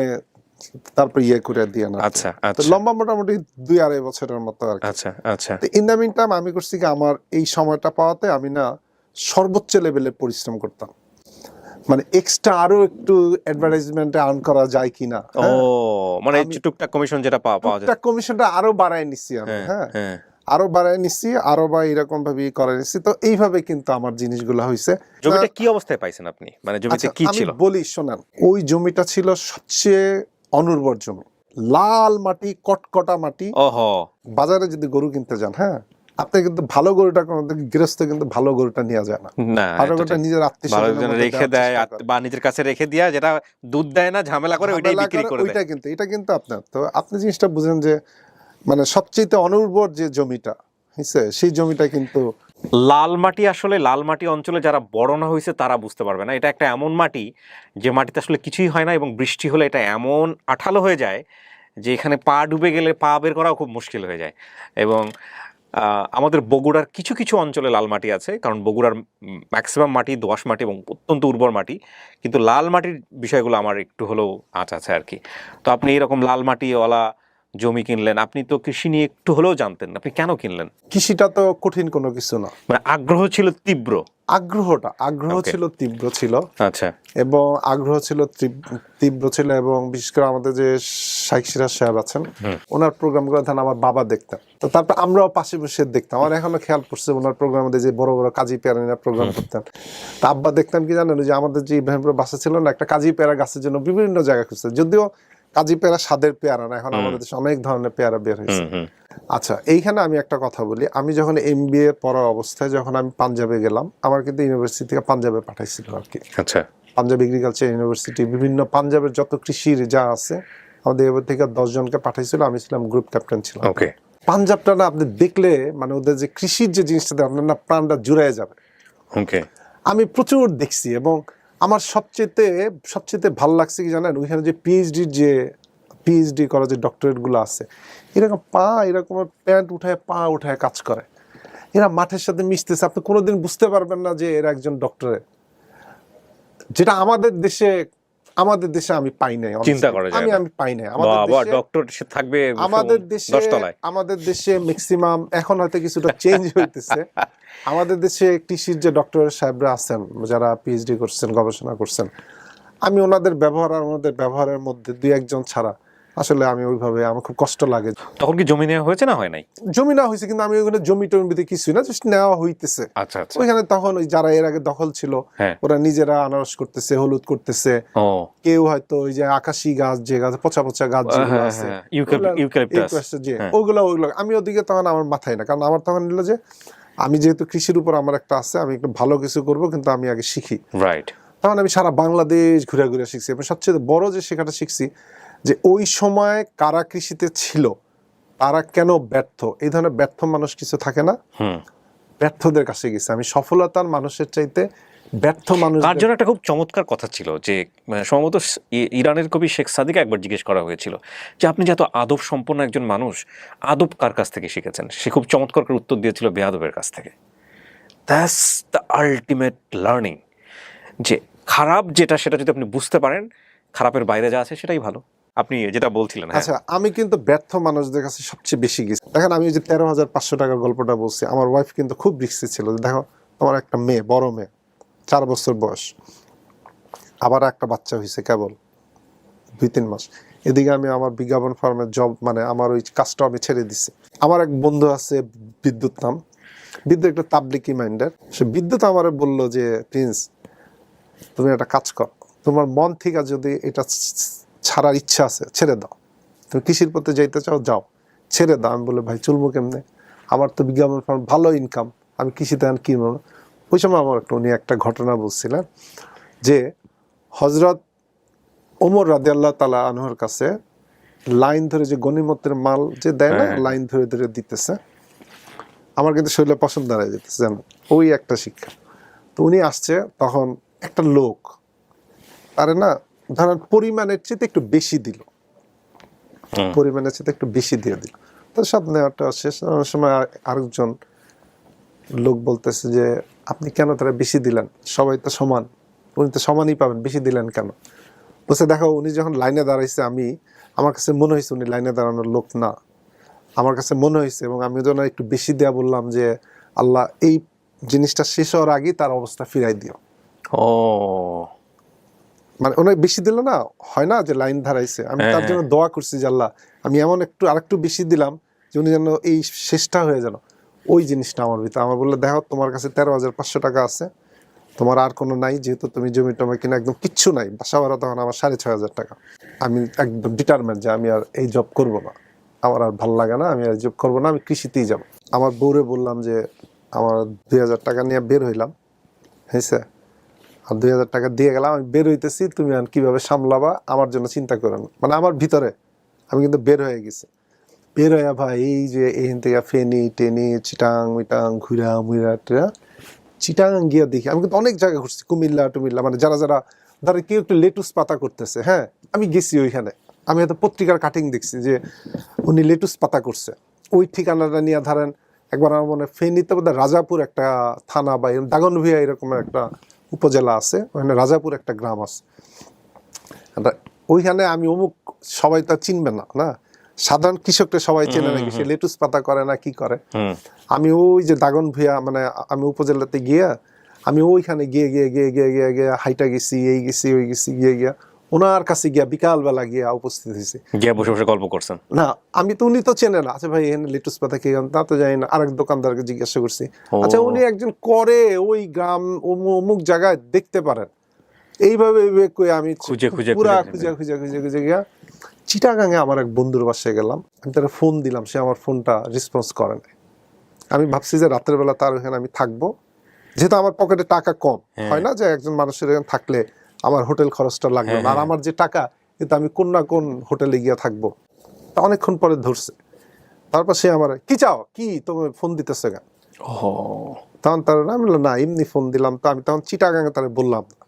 তারপর করে দিয়ে না। আচ্ছা, লম্বা মোটামুটি 2-2.5 বছরের মতো আর কি। আচ্ছা। ইন দ্য মিন টাইম আমি করছি কি, আমার এই সময়টা পাওয়াতে আমি না সর্বোচ্চ লেভেলে পরিশ্রম করতাম, মানে এক্সট্রা আরো একটু অ্যাডভার্টাইজমেন্টে আর্ন করা যায় কিনা। ও, মানে টুকটাক কমিশন যেটা পাওয়া যায়, টুকটাক কমিশনটা আরো বাড়ায় নিচ্ছি আমি। হ্যাঁ, আরো বাড়ায় নিচ্ছি, আরো বা এরকম ভাবে করে নিচ্ছি। তো এইভাবে কিন্তু আমার জিনিসগুলো হয়েছে। জমিটা কি অবস্থায় পাইছেন আপনি, মানে জমিতে কি ছিল? আমি বলি শোনেন, ওই জমিটা ছিল সবচেয়ে অনুর্বর জমি, লাল মাটি, কটকটা মাটি। ওহো, বাজারে যদি গরু কিনতে যান, হ্যাঁ, আপনি কিন্তু ভালো গরুটা কোনোদিন গৃহস্থ কিন্তু ভালো গরুটা নেওয়া যায় না, না, ভালো এটা গরুটা ঠিক। নিজের আত্মীয় ভালো স্বজনের জনে মধ্যে রেখে দেওয়ার দেয় চেষ্টা করে। বা নিজের কাছে রেখে দেয়া, যেটা দুধ দেয় না, ঝামেলা করে ওইটাই ঝামেলা বিক্রি করে দেয়। ওইটা কিন্তু এটা কিন্তু আপনার, তো আপনি জিনিসটা বুঝেন যে মানে সবচেয়ে অনুর্বর যে জমিটা হয়েছে সেই জমিটা কিন্তু লাল মাটি, আসলে লাল মাটি অঞ্চলে যারা বড় না হয়েছে তারা বুঝতে পারবে না। এটা একটা এমন মাটি যে মাটিতে আসলে কিছুই হয় না, এবং বৃষ্টি হলে এটা এমন আঠালো হয়ে যায় যে এখানে পা ডুবে গেলে পা বের করাও খুব মুশকিল হয়ে যায়। এবং আমাদের বগুড়ার কিছু কিছু অঞ্চলে লাল মাটি আছে, কারণ বগুড়ার ম্যাক্সিমাম মাটি দোআঁশ মাটি এবং অত্যন্ত উর্বর মাটি, কিন্তু লাল মাটির বিষয়গুলো আমার একটু হলেও আঁচ আছে আর কি। তো আপনি এরকম লাল মাটিওয়ালা জমি কিনলেন, আপনি তো কৃষি নিয়ে একটু হলেও জানতেন, আপনি কেন কিনলেন? কৃষিটা তো কঠিন কোনো কিছু না, মানে আগ্রহ ছিল তীব্র। আগ্রহ Okay. ছিল তীব্র ছিল, আচ্ছা। এবং আগ্রহ ছিল তীব্র ছিল, এবং বিশেষ করে আমাদের যে শাইখ সিরাজ সাহেব আছেন ওনার প্রোগ্রামগুলো ধান আমার বাবা দেখতেন, তো তারপর আমরাও পাশে বসে দেখতাম। আমার এখনো খেয়াল পড়ছে ওনার প্রোগ্রাম যে বড় বড় কাজী পেয়ারা প্রোগ্রাম করতেন, তা আব্বা দেখতাম কি জানেন, যে আমাদের যে ইব্রাহিমপুর বাসা ছিল না, একটা কাজী পেয়ারা গাছের জন্য বিভিন্ন জায়গায় খুঁজছে, যদিও কাজী পেয়ারা স্বাদের পেয়ারা না, এখন আমাদের দেশে অনেক ধরনের পেয়ারা বের হয়েছে। আচ্ছা, এইখানে আমি একটা কথা বলি, আমি যখন MBA পড়া অবস্থায় যখন আমি পাঞ্জাবে গেলাম, আমার কিন্তু ইউনিভার্সিটি থেকে পাঞ্জাবে পাঠাইছিল আর কি। আচ্ছা। পাঞ্জাব এগ্রিকালচার ইউনিভার্সিটি, বিভিন্ন পাঞ্জাবের যত কৃষির যা আছে আমাদের এবার থেকে 10 জনকে পাঠাইছিল, আমি ছিলাম গ্রুপ ক্যাপ্টেন ছিলাম। ওকে। পাঞ্জাবটা না আপনি দেখলে মানে ওদের যে কৃষির যে জিনিসটা আপনার না প্রাণটা জুড়ায় যাবে। ওকে। আমি প্রচুর দেখছি, এবং আমার সবচেয়ে ভালো লাগছে কি জানেন, ওইখানে যে পিএইচডি করা যে ডক্টরেট গুলো আছে, এরকম এরকম প্যান্ট উঠায় পা উঠায় কাজ করে, এরা মাঠের সাথে মিশতেছে, আপনি কোনোদিন বুঝতে পারবেন না যে এরা একজন ডক্টরেট, যেটা আমাদের দেশে আমি পাই নাই। চিন্তা করা যায় না। আমি পাই নাই বাবা, ডক্টর থাকবে আমাদের দেশে ম্যাক্সিমাম, এখন হয়তো কিছুটা চেঞ্জ হইতেছে। আমাদের দেশে কৃষির যে ডক্টর সাহেবরা আছেন যারা পিএইচডি করছেন, গবেষণা করছেন, আমি ওনাদের ব্যবহার আর ওনাদের ব্যবহারের মধ্যে দুই একজন ছাড়া আসলে আমি ওইভাবে, আমার খুব কষ্ট লাগে। তখন কি জমি নেওয়া হয়েছে না হয় নাই? জমি না হয়েছে, কিন্তু আমি ওইখানে জমি টমিতে কিছুই না, জাস্ট নেওয়া হইতেছে। আচ্ছা আচ্ছা। ওইখানে তখন ওই যারা এর আগে দখল ছিল ওরা নিজেরা আনারস করতেছে, হলুদ করতেছে, কেউ হয়তো ওই যে আকাশি গাছ, যে গাছ পচা গাছ যেগুলো আছে, ওগুলো আমি ওদিকে তখন আমার মাথায় না, কারণ আমার তখন নিল যে আমি যেহেতু কৃষির উপর আমার একটা আছে, আমি একটু ভালো কিছু করব, কিন্তু আমি আগে শিখি। রাইট। তখন আমি সারা বাংলাদেশ ঘুরে ঘুরে শিখছি, এবং সবচেয়ে বড় যে শেখাটা শিখছি যে ওই সময় কারা কৃষিতে ছিল, তারা কেন ব্যর্থ, এই ধরনের ব্যর্থ মানুষ কিছু থাকে না, ব্যর্থদের কাছে গেছে আমি। সফলতার মানুষের চাইতে ব্যর্থ মানুষ। তার জন্য একটা খুব চমৎকার কথা ছিল যে সম্ভবত ইরানের কবি শেখ সাদিকে একবার জিজ্ঞেস করা হয়েছিল যে আপনি যত আদব সম্পন্ন একজন মানুষ, আদব কার কাছ থেকে শিখেছেন? সে খুব চমৎকার করে উত্তর দিয়েছিল, বেয়াদবের কাছ থেকে। দ্যাটস দ্য আলটিমেট লার্নিং, যে খারাপ যেটা সেটা যদি আপনি বুঝতে পারেন, খারাপের বাইরে যা আছে সেটাই ভালো। আপনি যেটা বলছিলেন। আচ্ছা, আমি কিন্তু ব্যর্থ মানুষদের কাছে সবচেয়ে বেশি গেছি। দেখেন, আমি যে 13,500 টাকার গল্পটা বলছি, আমার ওয়াইফ কিন্তু খুব রিস্কি ছিল। দেখো, তোমার একটা মেয়ে, বড় মেয়ে, 4 বছর বয়স, আবার একটা বাচ্চা হয়েছে কেবল 2-3 মাস। এদিকে আমি আমার বিজ্ঞাপন ফার্মের জব, মানে আমার ওই কাজটা আমি ছেড়ে দিছি। আমার এক বন্ধু আছে বিদ্যুৎ নাম, বিদ্যুৎ একটা তাবলিকি মাইন্ডের, সে বিদ্যুৎ আমার বললো যে প্রিন্স, তুমি একটা কাজ কর, তোমার মন থেকে যদি এটা ছাড়ার ইচ্ছা আছে ছেড়ে দাও, তুমি কৃষির পথে যাইতে চাও যাও, ছেড়ে দাও। আমি বলে ভাই চলবো কেমনে, আমার তো বিজ্ঞাপন ফার্ম ভালো ইনকাম, আমি কৃষিতে আর কিনবো না। ওই সময় আমার উনি একটা ঘটনা বলছিলেন যে হজরত ওমর রাদিয়াল্লাহু তাআলা আনহুর কাছে লাইন ধরে যে গনিমতের মাল যে দেয় না, লাইন ধরে ধরে দিতেছে, আমার কিন্তু শরীরে পছন্দ দাঁড়ায় যেতেছে, জানো, ওই একটা শিক্ষা। তো উনি আসছে, তখন একটা লোক তারে না ধরেন পরিমাণের চেয়ে একটু বেশি দিল, পরিমাণের চেয়ে একটু বেশি দিয়ে দিল, তো সব নেওয়াটা শেষ। অনেক সময় আরেকজন লোক বলতেছে যে আপনি কেন তারা বেশি দিলেন, সবাই তো সমান, উনি তো সমানই পাবেন, বেশি দিলেন কেন? বলছে দেখো, উনি যখন লাইনে দাঁড়াইছে, আমার কাছে মনে হয়েছে উনি লাইনে দাঁড়ানোর লোক না, আমার কাছে মনে হয়েছে, এবং আমি যখন একটু বেশি দেয়া বললাম যে আল্লাহ এই জিনিসটা শেষ হওয়ার আগেই তার অবস্থা ফিরাই দিও। ও, মানে ওনার বেশি দিল না, হয় না যে লাইন দাঁড়াইছে, আমি তার জন্য দোয়া করছি যে আল্লাহ আমি এমন আরেকটু বেশি দিলাম যে উনি যেন এই শেষটা হয়ে যেন, ওই জিনিসটা আমার ভিতরে। আমার বললো দেখো, তোমার কাছে 13,500 টাকা আছে, তোমার আর কোনো নাই, যেহেতু তুমি জমি টমি কিনা একদম কিচ্ছু নাই, বাসা ভাড়া তখন আমার 6,500 টাকা। আমি একদম ডিটারমেন্ট যে আমি আর এই জব করব না, আমার আর ভালো লাগে না, আমি আর জব করবো না, আমি কৃষিতেই যাব। আমার বউরে বললাম যে আমার 2,000 টাকা নিয়ে বের হইলাম, হয়েছে, আর 2,000 টাকা দিয়ে গেলাম, আমি বের হইতেছি, তুমি আর কিভাবে সামলাবা আমার জন্য চিন্তা করো না। মানে আমার ভিতরে আমি কিন্তু বের হয়ে গেছি। বের হয়ে ভাই এই যে এখান থেকে ফেনি টেনি চিটাং মিটাং ঘুরা মুইরা টেরা চিটাং গিয়া দেখি, আমি কিন্তু অনেক জায়গায় ঘুরছি, কুমিল্লা টুমিল্লা, মানে যারা যারা ধরে কেউ একটু লেটুস পাতা করতেছে, হ্যাঁ আমি গেছি ওইখানে, আমি হয়তো পত্রিকার কাটিং দেখছি যে উনি লেটুস পাতা করছে, ওই ঠিকানাটা নিয়ে ধরেন একবার আমার মনে হয় ফেনীতে বোধহয় রাজাপুর একটা থানা বা দাগনভূঞা এরকম একটা উপজেলা আছে, ওখানে রাজাপুর একটা গ্রাম আছে, ওইখানে আমি অমুক, সবাই তো চিনবে না, না সাধারণ কৃষককে সবাই চেনে নাকি, সে লেটুস পাতা করে না কি করে। আমি ওই যে দাগনভূঞা মানে আমি উপজেলাতে গিয়ে আমি ওইখানে গিয়ে গিয়ে গিয়ে গিয়ে গিয়ে গিয়ে হাইটা গেছি, এই গেছি ওই গেছি, গিয়ে গিয়া ওনার কাছে গিয়া বিকালবেলা গিয়া উপস্থিত হয়েছি, গিয়ে বসে বসে গল্প করছেন? না আমি তো, উনি তো চেনে না, আচ্ছা ভাই এখানে লেটুস পাতা কে, তা তো জানি না, আরেক দোকানদারকে জিজ্ঞাসা করছি, আচ্ছা উনি একজন করে ওই গ্রাম অমুক জায়গায় দেখতে পারেন, এইভাবে এইভাবে কই আমি খুঁজে খুঁজে পুরা খুঁজে খুঁজে খুঁজে খুঁজে গিয়া চিটাগাঙে আমার এক বন্ধুর বাসায় গেলাম, আমি তার ফোন দিলাম, সে আমার ফোনটা রেসপন্স করে না। আমি ভাবছি যে রাতের বেলা তার ওখানে আমি থাকবো, যেহেতু আমার পকেটে টাকা কম, হয় না যে একজন মানুষের এখানে থাকলে আমার হোটেল খরচটা লাগবে না, আর আমার যে টাকা কিন্তু আমি কোন না কোন হোটেলে গিয়ে থাকবো। তা অনেকক্ষণ পরে ধরছে, তারপর সে আমার কি চাও, কি তুমি ফোন দিতেছে কেন, তখন তার আমি বললাম না এমনি ফোন দিলাম, তো আমি তখন চিটাগাঙে তারা বললাম না।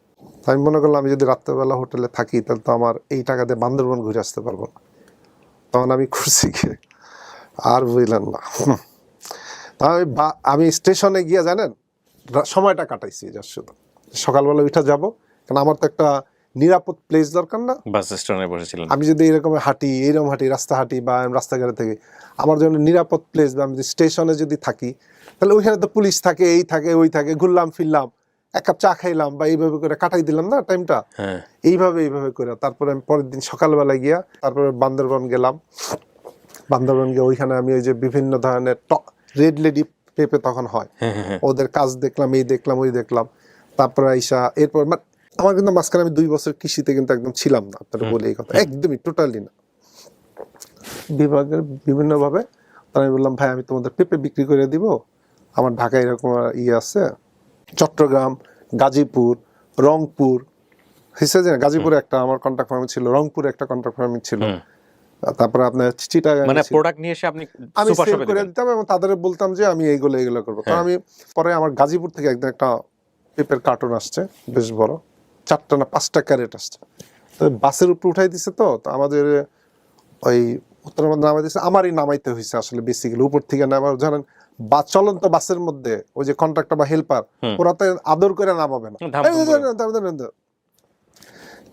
আমি মনে করলাম আমি যদি রাত্রেবেলা হোটেলে থাকি তাহলে তো আমার এই টাকা দিয়ে বান্দরবন ঘুরে আসতে পারবো না, তখন আমি করছি কি আর বুঝলেন না, আমি স্টেশনে গিয়ে জানেন সময়টা কাটাইছি, যা শুধু সকালবেলা উঠা যাব, কারণ আমার তো একটা নিরাপদ প্লেস দরকার না, বাস স্টেশনে বসেছিলেন। আমি যদি এরকম হাঁটি, এইরকম হাঁটি, রাস্তা হাঁটি বা রাস্তাঘাটে থেকে আমার জন্য নিরাপদ প্লেস, বা আমি যদি স্টেশনে যদি থাকি তাহলে ওইখানে তো পুলিশ থাকে, এই থাকে ওই থাকে, ঘুরলাম ফিরলাম, এক কাপ চা খাইলাম বা এইভাবে করে কাটাই দিলাম না টাইমটা, এইভাবে করে তারপরে আমি পরের দিন সকালবেলা গিয়া তারপরে বান্দরবন গেলাম। বান্দরবন গিয়ে ওইখানে আমি ওই যে বিভিন্ন ধরনের রেড লেডি পেঁপে তখন হয়, ওদের কাজ দেখলাম, এই দেখলাম ওই দেখলাম, তারপরে আইসা এরপর আমার কিন্তু মাঝখানে আমি 2 বছর কৃষিতে কিন্তু একদম ছিলাম না, আপনারা বলে এই কথা একদমই টোটালি না, বিভাগের বিভিন্নভাবে। আমি বললাম ভাই আমি তোমাদের পেঁপে বিক্রি করে দিব, আমার ঢাকায় এরকম ইয়ে আছে, চট্টগ্রাম, গাজীপুর, রংপুর, হিসেবে গাজীপুরে একটা আমার কন্ট্রাক্ট ফার্ম ছিল, রংপুরে একটা কন্ট্রাক্ট ফার্ম ছিল, তারপরে আপনার চিটাগাং, মানে প্রোডাক্ট নিয়ে এসে আপনি আমি সুপার সেল শপে করে দিবেন? দিতাম এবং তাদের বলতাম যে আমি এইগুলো করবো। তো আমি পরে আমার গাজীপুর থেকে একদম একটা পেঁপের কার্টুন আসছে বেশ বড়, 4টা না 5টা ক্যারেট আসছে, তো বাসের উপর উঠাই দিছে, তো আমাদের ওই উত্তরবঙ্গে নামাই দিচ্ছে, আমারই নামাইতে হয়েছে আসলে বেসিক্যালি, উপর থেকে নামার ধরেন বা চলন্ত বাসের মধ্যে ওই যে কন্ট্রাক্টর বা হেল্পার ওরা তো আদর করে নামাবে না,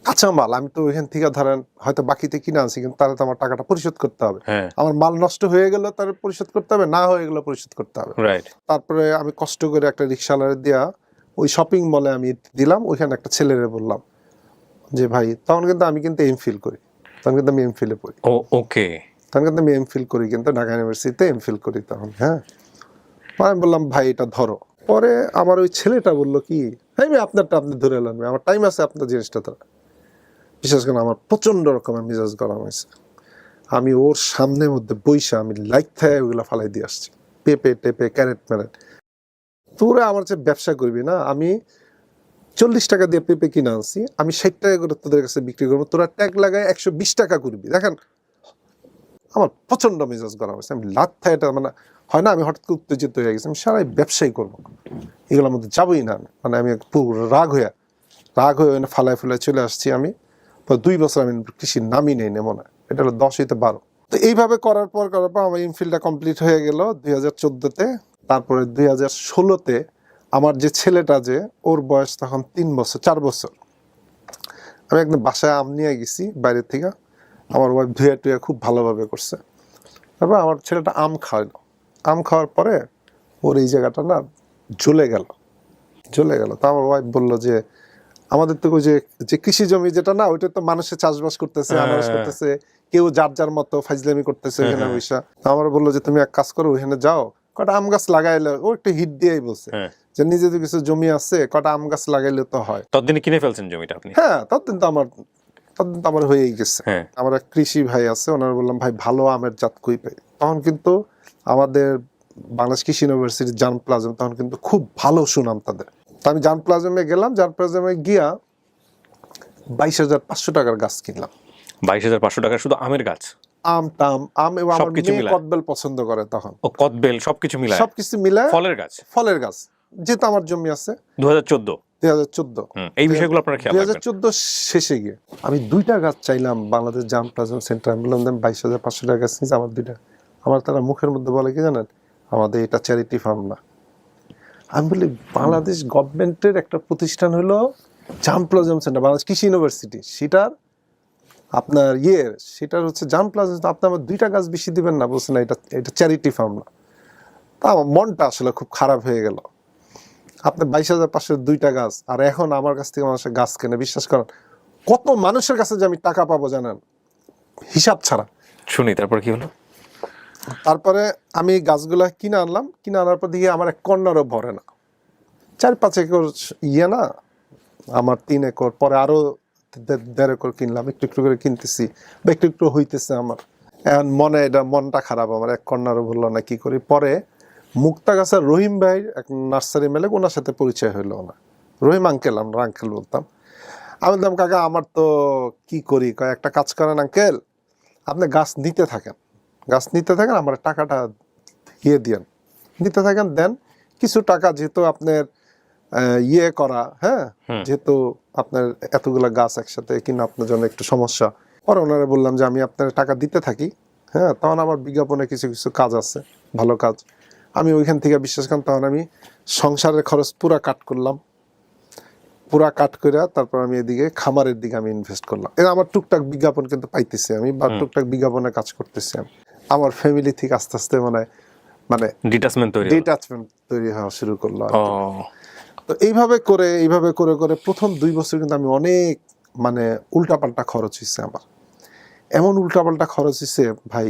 কাঁচা মাল আমি তো ওইখান থেকে ধরেন হয়তো বাকিতে কিনে আনছি, কিন্তু তাহলে তো আমার টাকাটা পরিশোধ করতে হবে, আমার মাল নষ্ট হয়ে গেল তার পরিশোধ করতে হবে, না হয়ে গেলে পরিশোধ করতে হবে। তারপরে আমি কষ্ট করে একটা রিক্সাওয়ালার দিয়া ওই শপিং মলে আমি দিলাম, ওইখানে একটা ছেলেরে বললাম যে ভাই, তখন কিন্তু আমি কিন্তু এমফিল করি, তখন কিন্তু আমি এমফিলে পড়ি, ওকে, তখন কিন্তু আমি এমফিল করি, কিন্তু ঢাকা ইউনিভার্সিটিতে এমফিল করি তখন, হ্যাঁ। আমি বললাম ভাই এটা ধরো, পরে আমার ওই ছেলেটা বললো কি ভাই আপনারটা আপনি ধরে এলেন, আমার টাইম আছে আপনার জিনিসটা ধরে, বিশেষ করে আমার প্রচন্ড রকমের মেজাজ গরম হয়েছে, আমি ওর সামনের মধ্যে বইসা আমি লাইক থাকে ওইগুলো ফালাই দিয়ে আসছি, পেঁপে টেপে ক্যারেট ম্যারেট, তোরা আমার যে ব্যবসা করবি না, আমি 40 টাকা দিয়ে পেঁপে কিনে আনছি, আমি 60 টাকা করে তোদের কাছে বিক্রি করবো, তোরা ট্যাগ লাগায় 120 টাকা করবি। দেখেন আমার প্রচন্ড মেজাজ গরম হয়েছে, আমি লাত থাকে এটা মানে হয় না, আমি হঠাৎ করে উত্তেজিত হয়ে গেছি, আমি সারাই ব্যবসায়ী করবো, এগুলোর মধ্যে যাবোই না, মানে আমি পুরো রাগ হয়ে ফালায় ফুলায় চলে আসছি। আমি 2 বছর আমি কৃষির নামই নেই মনে হয়, এটা হলো 10 হইতে 12। তো এইভাবে করার পর আমার এমফিলটা কমপ্লিট হয়ে গেল 2014-তে। তারপরে 2016-তে আমার যে ছেলেটা, যে ওর বয়স তখন 4 বছর, আমি একদম বাসায় আম নিয়ে গেছি বাইরের থেকে, আমার ওয়াইফ ধুয়ে টুয়ে খুব ভালোভাবে করছে, তারপর আমার ছেলেটা আম খাওয়ালো, আম খাওয়ার পরে ওর এই জায়গাটা না জ্বলে গেল। তো আমার ওয়াইফ বললো যে আমাদের তো ওই যে কৃষি জমি যেটা না, ওইটা তো মানুষের চাষবাস করতেছে, আনারস করতেছে, কেউ যার যার মতো ফাইজলামি করতেছে ওইখানে বৈশা। আমার বললো যে তুমি এক কাজ করো, ওইখানে যাও, কটা আম গাছ লাগাইলে, ও একটা হিট দিয়েই বলছে যে নিজে তো কিছু জমি আছে, কটা আম গাছ লাগাইলে তো হয়। ততদিনে কিনে ফেলছেন জমিটা আপনি? হ্যাঁ, ততদিন তো আমার হয়েই গেছে। আমার এক কৃষি ভাই আছে, ওনার বললাম ভাই ভালো আমের জাত কই পাই, তখন কিন্তু আমাদের বাংলাদেশ কৃষি ইউনিভার্সিটির জান প্লাজম তখন কিন্তু খুব ভালো সুনাম তাদের। তো আমি জান প্লাজমে গেলাম, জান প্লাজমে গিয়া 22,500 টাকার গাছ কিনলাম। 22,500 টাকা শুধু আমের গাছ? আম টাম, আম, এবং আমার সবকিছু মেয়ে মিলায়? কদবেল পছন্দ করে তখন। ও কদবেল সবকিছু মিলায়? সবকিছু মিলায় ফলের গাছ? ফলের গাছ, যেহেতু আমার জমি আছে। 2014? 2014। এই বিষয়গুলো আপনারা খেয়াল রাখবেন। 2014 শেষে গিয়ে আমি 2টা গাছ চাইলাম বাংলাদেশ জাম প্লাজম সেন্টার। আমি বললাম 22,500 টাকা গাছ নিয়েছি, আমার 2টা। আমার তারা মুখের মধ্যে বলে কি জানেন, আমাদের এটা চ্যারিটি ফার্ম না। আমি বলি বাংলাদেশ গভর্নমেন্টের একটা প্রতিষ্ঠান হলো জাম প্লাজম সেন্টার, বাংলাদেশ কৃষি ইউনিভার্সিটি, সেটার আপনার সেটার হচ্ছে জাম প্লাজম, আপনি আমার 2টা গাছ বেশি দিবেন না? বলছে না, এটা চ্যারিটি ফার্ম না। তা আমার মনটা আসলে খুব খারাপ হয়ে গেল। আপনি 22,500 2টা গাছ, আর এখন আমার কাছ থেকে মানুষের গাছ কেনে, বিশ্বাস করেন কত মানুষের কাছে যে আমি টাকা পাবো জানেন, হিসাব ছাড়া। শুনি, তারপর কি হলো? তারপরে আমি গাছগুলা কিনে আনলাম, কিনে আনার পর দিয়ে আমার 1 কর্নারও ভরে না। 4-5 একর না, আমার 3 একর, পরে আরো 1.5 একর কিনলাম, একটু একটু করে কিনতেছি বা একটু একটু হইতেছে আমার। এখন মনটা খারাপ আমার, 1 কর্নারও ভরলো না, কি করি। পরে মুক্তাগাছার রহিম ভাই এক নার্সারি মালিক, ওনার সাথে পরিচয় হইলো না। রহিম আঙ্কেল, আমরা আঙ্কেল বলতাম। আমি বললাম কাকা আমার তো কি করি, কয় একটা কাজ করেন আঙ্কেল, আপনি গাছ নিতে থাকেন, আমার টাকাটা দিয়েন, নিতে থাকেন, দেন কিছু টাকা, যেহেতু আপনার করা, হ্যাঁ, যেহেতু আপনার এতগুলা গাছ একসাথে কিনা আপনার জন্য একটু সমস্যা। পরে ওনারা বললাম যে আমি আপনার টাকা দিতে থাকি, হ্যাঁ, তখন আমার বিজ্ঞাপনে কিছু কিছু কাজ আছে, ভালো কাজ, আমি ওইখান থেকে বিশ্বাস করেন তখন আমি সংসারের খরচ পুরা কাট করলাম, পুরা কাট করে তারপর আমি এদিকে খামারের দিকে আমি ইনভেস্ট করলাম। আমার টুকটাক বিজ্ঞাপন কিন্তু পাইতেছি আমি, বা টুকটাক বিজ্ঞাপনে কাজ করতেছি আমি। আমার ফ্যামিলি থেকে আস্তে আস্তে মানে ডিটাচমেন্ট তৈরি হওয়া শুরু করলো আর কি। তো এইভাবে করে প্রথম 2 বছর কিন্তু আমি অনেক মানে উল্টাপাল্টা খরচ হয়েছে আমার, এমন উল্টাপাল্টা খরচ হয়েছে ভাই।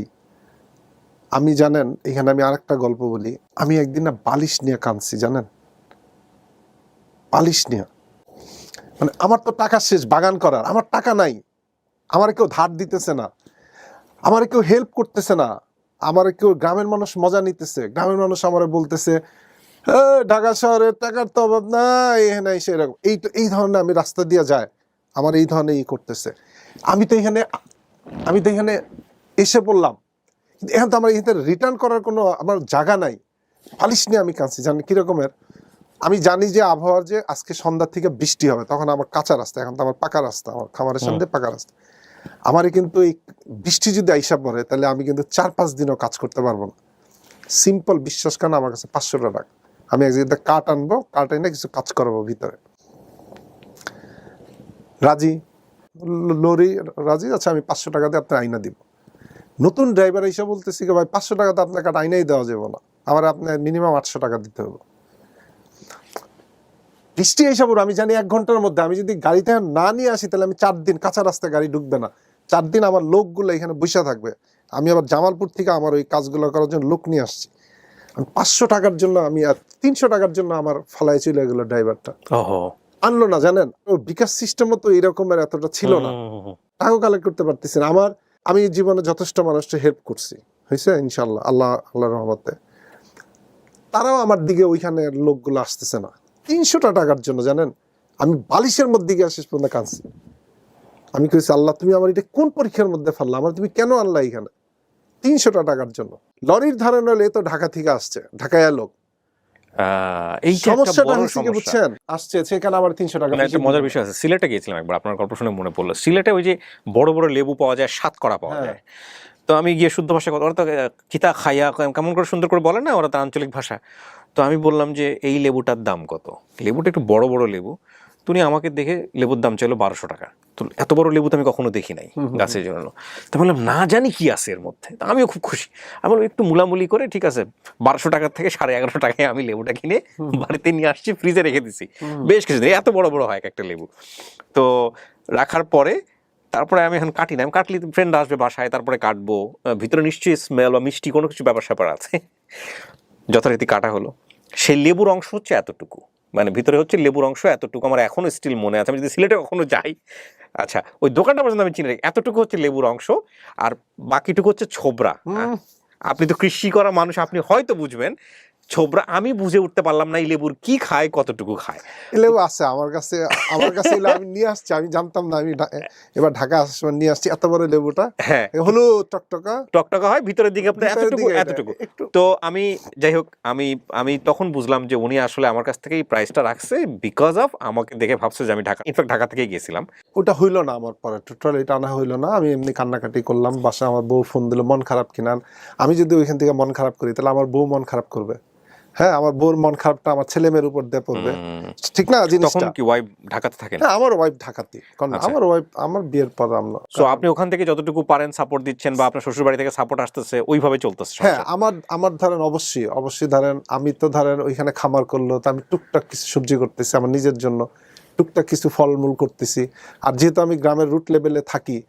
আমি জানেন, এখানে আমি আরেকটা গল্প বলি। আমি একদিন না বালিশ নিয়ে কাঁদছি জানেন, বালিশ নিয়ে। মানে আমার তো টাকা শেষ বাগান করার, আমার টাকা নাই, আমার কেউ ধার দিতেছে না, আমার কেউ হেল্প করতেছে না, আমার কেউ, গ্রামের মানুষ মজা নিতেছে, গ্রামের মানুষ আমার বলতেছে ঢাকা শহরে টাকার তো অভাব নাই, এখানে সেরকম এই ধরনের, আমি রাস্তা দিয়ে যায় আমার এই ধরনের করতেছে। আমি তো এখানে এসে বললাম, কিন্তু এখন তো আমার এখানে রিটার্ন করার কোনো আমার জায়গা নাই। বালিশ নিয়ে আমি কাঁদছি, জানি কিরকমের। আমি জানি যে আবহাওয়ার যে আজকে সন্ধ্যার থেকে বৃষ্টি হবে, তখন আমার কাঁচা রাস্তা, এখন তো আমার পাকা রাস্তা, আমার খামারের সামনে পাকা রাস্তা। আমারই কিন্তু এই বৃষ্টি যদি আইসা পড়ে, তাহলে আমি কিন্তু 4-5 দিনও কাজ করতে পারবো না। সিম্পল, বিশ্বাস করেন, আমার কাছে 500 টাকা, আমি এক জায়গায় কাঠ আনবো, কাঠ এনে কিছু কাজ করবো ভিতরে। রাজি, লরি রাজি, আচ্ছা আমি 500 টাকা দিয়ে আপনার আইনা দিব। নতুন ড্রাইভার এসে বলতেছি ভাই 500 টাকা তো আপনার কাঠ আইনাই দেওয়া যাবে না, আমার আপনার মিনিমাম 800 টাকা দিতে হবে। বৃষ্টি এসে পড়ো, আমি জানি 1 ঘন্টার মধ্যে আমি যদি গাড়িতে না নিয়ে আসি, তাহলে আমি 4 দিন কাঁচা রাস্তায় গাড়ি ঢুকবে না, 4 দিন আমার লোকগুলো এখানে বসে থাকবে। আমি আবার জামালপুর থেকে আমার ওই কাজগুলো করার জন্য লোক নিয়ে আসছি। 500 টাকার জন্য আমি, আর 300 টাকার জন্য আমার ফালাই চলে গেল ড্রাইভারটা, আনলো না। জানেন, ও বিকাশ সিস্টেমও তো এরকমের এতটা ছিল না, টাকা কালেক্ট করতে পারতেছি না। আমি জীবনে যথেষ্ট মানুষকে হেল্প করছি, হয়েছে ইনশাল্লাহ, আল্লাহর রহমতে। তারাও আমার দিকে ওইখানে লোকগুলো আসতেছে না 300 টাকার জন্য। জানেন, আমি বালিশের মধ্যে গিয়ে শেষ পর্যন্ত কাঁদছি। আমি কইছি আল্লাহ, তুমি আমার এটা কোন পরীক্ষার মধ্যে ফেললা, আমার তুমি কেন আনলা এখানে 300 টাকার জন্য? লরির ধারে নইলে তো ঢাকা থেকে আসছে, ঢাকায় লোক, এই সমস্যাটা হচ্ছে কি বুঝছেন, আসছে সেখানে আমার 300 টাকা। একটা মজার বিষয় আছে, সিলেটে গিয়েছিলাম একবার, আপনার গল্প শুনে মনে পড়লো। সিলেটে ওই যে বড় বড় লেবু পাওয়া যায়, সাতকড়া পাওয়া যায়। তো আমি গিয়ে শুদ্ধ ভাষায় কথা, ওরা তো কিতা খাইয়া কেমন করে সুন্দর করে বলে না, ওরা তো আঞ্চলিক ভাষা। তো আমি বললাম যে এই লেবুটার দাম কত, লেবুটা একটু বড় বড় লেবু। তুমি আমাকে দেখে লেবুর দাম চাইলো 1200 টাকা। তো এত বড় লেবু তো আমি কখনো দেখি নাই গাছের জন্য। তো বললাম না জানি কি আছে এর মধ্যে। তো আমিও খুব খুশি, আমি বললাম একটু মুলামুলি করে, ঠিক আছে 1200 টাকার থেকে 1150 টাকায় আমি লেবুটা কিনে বাড়িতে নিয়ে আসছি, ফ্রিজে রেখে দিছি বেশ কিছুদিন। এত বড় বড় হয় একটা লেবু। তো রাখার পরে তারপরে আমি এখন কাটি না, আমি কাটলে ফ্রেন্ড আসবে বাসায়, তারপরে কাটবো, ভিতরে নিশ্চয়ই স্মেল বা মিষ্টি কোনো কিছু ব্যাপার স্যাপার আছে। যথারীতি কাটা হলো, সেই লেবুর অংশ হচ্ছে এতটুকু, মানে ভিতরে হচ্ছে লেবুর অংশ এতটুকু, আমার এখনো স্টিল মনে আছে। আমি যদি সিলেটে কখনো যাই, আচ্ছা ওই দোকানটা পর্যন্ত আমি চিনি, এতটুকু হচ্ছে লেবুর অংশ, আর বাকিটুকু হচ্ছে ছোবরা। আপনি তো কৃষি করা মানুষ, আপনি হয়তো বুঝবেন। ছোবরা আমি বুঝে উঠতে পারলাম না এই লেবুর কি খায়, কতটুকু খায়। এলেও আছে আমার কাছে এলে আমি নিয়ে আসছি, আমি জানতাম না, আমি এবার ঢাকা আসার সময় নিয়ে আসছি এত বড় লেবুটা, হ্যাঁ, হলুদ টকটকা, টকটকা হয় ভিতরের দিকে আপনার ভিতরের এতটুকু দিকে এটা এতটুকু। একটু। তো আমি যাই হোক, আমি আমি তখন বুঝলাম যে উনি আসলে আমার কাছ থেকে এই প্রাইসটা রাখছে বিকজ অফ আমাকে দেখে ভাবছে যে আমি ঢাকা, ইনফ্যাক্ট ঢাকা থেকেই গেছিলাম। ওটা হইলো না আমার, পরে টোটাল এটা আনা হইলো না। আমি এমনি কান্নাকাটি করলাম, বাসায় আমার বউ ফোন দিল মন খারাপ কিনা। আমি যদি ওইখান থেকে মন খারাপ করি তাহলে আমার বউ মন খারাপ করবে, হ্যাঁ আমার বউর মন খারাপটা আমার ছেলে মেয়ের উপর দিয়ে পড়বে, ঠিক না তখন জিনিসটা। কি ওয়াইফ ঢাকাতে থাকেন? হ্যাঁ আমার ওয়াইফ ঢাকাতে, কারণ আচ্ছা। আমার ওয়াইফ আমার বিয়ের পর আমরা, সো আপনি ওখান থেকে যতটুকু পারেন সাপোর্ট দিচ্ছেন, বা আপনার শ্বশুর বাড়ি থেকে সাপোর্ট আসতেছে, ওইভাবে চলতেছে হ্যাঁ সংসার। আমার ধরেন অবশ্যই ধরেন আমি তো ধরেন ওইখানে খামার করলো তো আমি টুকটাক কিছু সবজি করতেছি আমার নিজের জন্য, টুকটাক কিছু ফলমূল করতেছি। আর যেহেতু আমি গ্রামের রুট লেভেলে থাকি,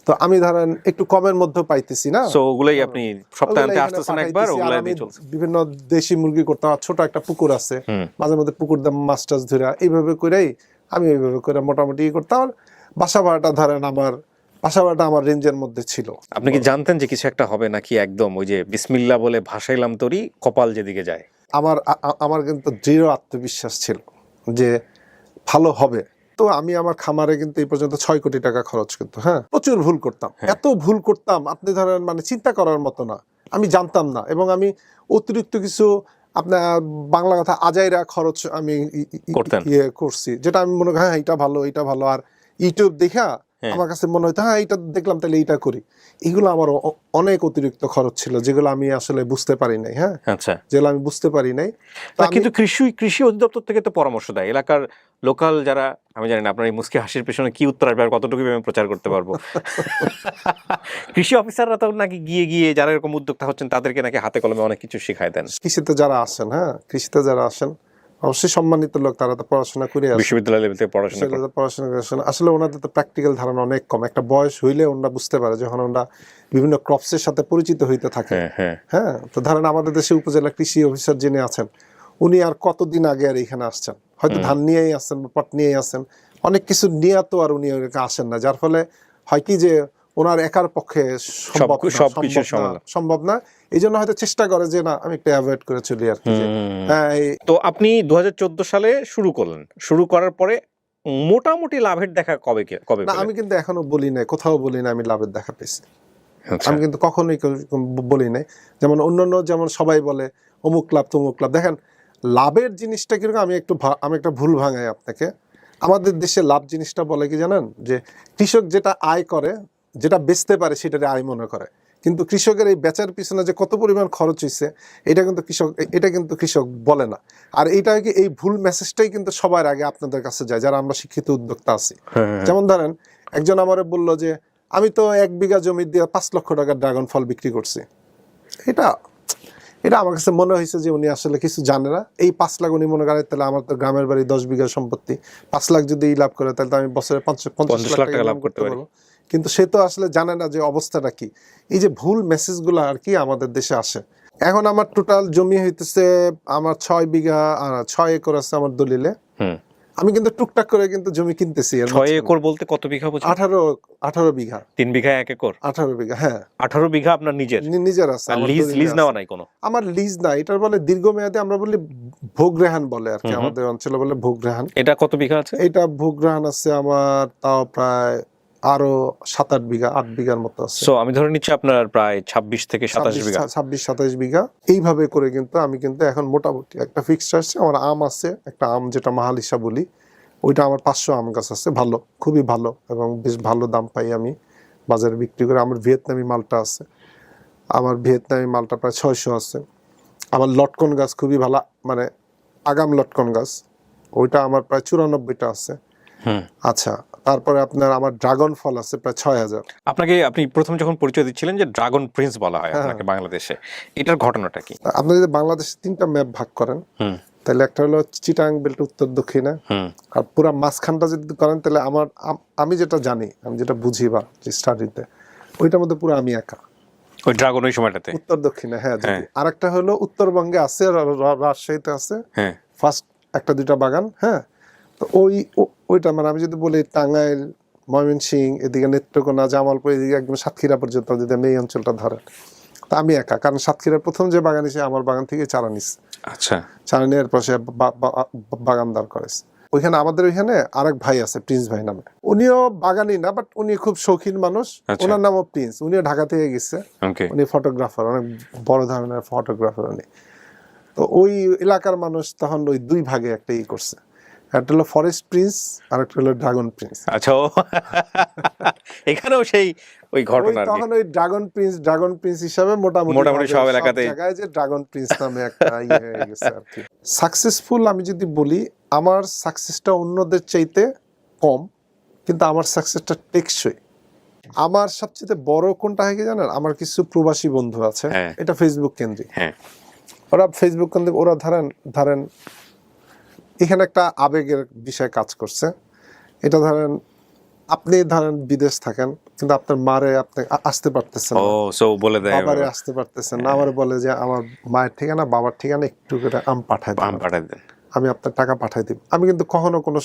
তো আমি ধরেন একটু কমের মধ্যে পাইতেছি না, সো ওগুলাই আপনি সপ্তাহে ওগুলো এখানে আসতেছেন একবার, পাঠাইতেছি। আর ওগুলাই আমি দিয়ে চলছে। বিভিন্ন দেশি মুরগি করতাম, আর ছোট একটা পুকুর আছে, হুম। মাঝে মধ্যে পুকুর দাম মাছ টাছ ধরে এইভাবে করেই আমি এইভাবে করে মোটামুটি করতাম। আর বাসা ভাড়াটা ধরেন আমার রেঞ্জের মধ্যে ছিল। আপনি কি জানতেন যে কিছু একটা হবে, নাকি একদম ওই যে বিসমিল্লা বলে ভাসাইলাম তরি কপাল যেদিকে যায়? আমার কিন্তু দৃঢ় আত্মবিশ্বাস ছিল যে ভালো হবে। তো আমি আমার খামারে কিন্তু এই পর্যন্ত 6 কোটি টাকা খরচ করতো, হ্যাঁ প্রচুর ভুল করতাম, এত ভুল করতাম আপনি ধরেন মানে চিন্তা করার মতো না। আমি জানতাম না, এবং আমি অতিরিক্ত কিছু আপনার বাংলা কথা আজাইরা খরচ আমি করতেন। করছি, যেটা আমি মনে করি হ্যাঁ এটা ভালো। আর ইউটিউব দেখা আমার কাছে মনে হতো হ্যাঁ এইটা দেখলাম তাহলে এইটা করি। এগুলো আমার অনেক অতিরিক্ত খরচ ছিল, যেগুলো আমি আসলে বুঝতে পারি নাই। হ্যাঁ আচ্ছা। যেগুলো আমি বুঝতে পারি নাই। তো না, কিন্তু কৃষি অধিদপ্তর থেকে তো পরামর্শ দেয়, এলাকার লোকাল যারা, আমি জানি না আপনার এই মুস্কি হাসির পেছনে কি উত্তর আসবে আর কতটুকু আমি প্রচার করতে পারবো। কৃষি অফিসাররা তো নাকি গিয়ে গিয়ে যারা এরকম উদ্যোক্তা হচ্ছেন তাদেরকে নাকি হাতে কলমে অনেক কিছু শিখায় দেন। কৃষিতে যারা আসেন অবশ্যই সম্মানিত লোক, তারা তো পড়াশোনা করে আসে, বিশ্ববিদ্যালয় লেভেল থেকে পড়াশোনা করে। পড়াশোনা করে আসেন। আসলে ওনাদের তো প্র্যাকটিক্যাল ধারণা অনেক কম। একটা বয়স হইলে ওনারা বুঝতে পারে, যখন ওনারা বিভিন্ন ক্রপসের সাথে পরিচিত হইতে থাকে। হ্যাঁ তো ধরেন আমাদের দেশে উপজেলা কৃষি অফিসার যিনি আছেন, উনি আর কতদিন আগে আর এখানে আসছেন, হয়তো ধান নিয়েই আসছেন বা পট নিয়েই আসছেন, অনেক কিছু নিয়ে তো আর উনি আসেন না। যার ফলে হয় কি যে ওনার একার পক্ষে সম্ভব না, এই জন্য হয়তো চেষ্টা করে যে না আমি একটু অ্যাভয়েড করে চলি আর কি। তো আপনি 2014 সালে শুরু করলেন, শুরু করার পরে মোটামুটি লাভের দেখা কবে না, আমি কিন্তু এখনো বলি নাই, কোথাও বলি না আমি লাভের দেখা পেয়েছি। আমি কিন্তু কখনোই বলি নাই। যেমন অন্যান্য যেমন সবাই বলে অমুক লাভ তমুক লাভ, দেখেন লাভের জিনিসটা কিরকম, আমি একটা ভুল ভাঙাই আপনাকে। আমাদের দেশে লাভ জিনিসটা বলে কি জানেন, যে কৃষক যেটা আয় করে, যেটা বেচতে পারে সেটারে আয় মনে করে, কিন্তু কৃষকের এই বেচার পিছনে যে কত পরিমাণ খরচ হয়েছে এটা কিন্তু কৃষক বলে না। আর এইটা কি, এই ভুল মেসেজটাই কিন্তু সবার আগে আপনাদের কাছে যায় যারা আমরা শিক্ষিত উদ্যোক্তা আছি। যেমন ধরেন একজন আমারে বলল যে আমি তো 1 বিঘা জমি দিয়ে 5 লক্ষ টাকার ড্রাগন ফল বিক্রি করছি। এটা আমার কাছে মনে হয়েছে যে উনি আসলে কিছু জানে না। এই 5 লাখ উনি মনে করেন তাহলে আমার তো গ্রামের বাড়ি 10 বিঘা সম্পত্তি, 5 লাখ যদি লাভ করে তাহলে তো আমি বছরে 50 লাখ টাকা লাভ করতে পারবো। কিন্তু সে তো আসলে জানে না যে অবস্থাটা কি। এই যে ভুল মেসেজগুলো আর কি আমাদের দেশে আসে। এখন আমার টোটাল জমি হইতেছে আমার 6 বিঘা 6 একর আছে আমার দলিলে। আমি কিন্তু টুকটাক করে কিন্তু জমি কিনতেছি। 6 একর বলতে কত বিঘা? 18 বিঘা। 3 বিঘা 1 একর? 18 বিঘা, হ্যাঁ 18 বিঘা আপনার নিজের আছে। লিজ নেওয়া নাই কোনো? আমার লিজ না, এটার বলে দীর্ঘমেয়াদে আমরা বলি ভোগরেহান বলে আর কি, আমাদের অঞ্চলে বলে ভোগরেহান। এটা কত বিঘা আছে? এটা ভোগরেহান আছে আমার তাও প্রায় আরো 7-8 বিঘা, 8 বিঘার মতো আছে। সো আমি ধরে নিচ্ছি আপনার প্রায় 26 থেকে 27 বিঘা। 26-27 বিঘা এইভাবে করে কিন্তু আমি কিন্তু এখন মোটামুটি একটা ফিক্সড আসছে। আমার আম আছে একটা, আম যেটা মাহালিসা বলি, ওইটা আমার 500 আম গাছ আছে, ভালো, খুবই ভালো, এবং বেশ ভালো দাম পাই আমি বাজারে বিক্রি করে। আমার ভিয়েতনামি মালটা আছে, আমার ভিয়েতনামি মালটা প্রায় 600 আছে। আমার লটকন গাছ খুবই ভালো, মানে আগাম লটকন গাছ, ওইটা আমার প্রায় 94টা আছে। আচ্ছা, তারপরে আপনার আমার ড্রাগন ফল আছে প্রায় 6000। আপনি প্রথম যখন পরিচয় দিচ্ছিলেন যে ড্রাগন প্রিন্স বলা হয় আপনাকে বাংলাদেশে, এটার ঘটনাটা কি? আপনি যদি বাংলাদেশে 3টা ম্যাপ ভাগ করেন, তাহলে একটা হলো চিটাং বেল্ট উত্তর দক্ষিণে, আর পুরো মাঝখানটা যদি করেন তাহলে আমি যেটা জানি, আমি যেটা বুঝি বা স্টাডিতে, ওইটার মধ্যে পুরো আমি একা ওই ড্রাগন ওই সময়টাতে উত্তর দক্ষিণে। হ্যাঁ, আরেকটা হলো উত্তরবঙ্গে আছে, রাজশাহীতে আছে ফার্স্ট 1-2টা বাগান। হ্যাঁ, তো ওইটা মানে আমি যদি বলি টাঙ্গাইল, ময়মনসিংহ, এদিকে নেত্রকোনা, জামালপুর, এদিকে একদম সাতক্ষীরা পর্যন্ত যদি আমি এই অঞ্চলটা ধরেন, তা আমি একা, কারণ সাতক্ষীরার প্রথম যে বাগান এসে আমার বাগান থেকে চারা নিচ্ছে, আচ্ছা চারা নেওয়ার পর সে বাগানদার করেছে। ওইখানে আমাদের ওইখানে আরেক ভাই আছে প্রিন্স ভাই নামে, উনিও বাগানি না বাট উনি খুব শৌখিন মানুষ, আচ্ছা। ওনার নামও প্রিন্স, উনিও ঢাকা থেকে গেছে, ওকে উনি ফটোগ্রাফার, অনেক বড় ধরনের ফটোগ্রাফার উনি। তো ওই এলাকার মানুষ তখন ওই দুই ভাগে একটা করছে, একটা হলো ফরেস্ট প্রিন্স আর একটা হলো ড্রাগন প্রিন্স। আচ্ছা ও এখানেও সেই ওই ঘটনা আর কি। তখন ওই ড্রাগন প্রিন্স হিসাবে মোটামুটি সব এলাকাতে জায়গায় যে ড্রাগন প্রিন্স নামে একটা হয়ে গেছে আর কি। সাকসেসফুল আমি যদি বলি, আমার সাকসেসটা অন্যদের চাইতে কম, কিন্তু আমার সাকসেসটা টেকসই। আমার সবচেয়ে বড় কোনটা হয় কি জানেন, আমার কিছু প্রবাসী বন্ধু আছে, হ্যাঁ। এটা ফেসবুক কেন্দ্রিক, হ্যাঁ ওরা ফেসবুক কেন্দ্রিক, ওরা ধরেন এখানে একটা আবেগের বিষয় কাজ করছে। এটা ধরেন আপনি বিদেশ থাকেন, কিন্তু আপনার মারে আপনি আসতে পারতেছেন ও না, সো বলে দেয় বাবারে আসতে পারতেছেন না, আমার বলে যে আমার মায়ের ঠিকানা বাবার ঠিকানা একটু করে আম পাঠায় আম দেন, পাঠাই দেন। আমি আপনার টাকা পাঠাই দিব। আমি কিন্তু কোনো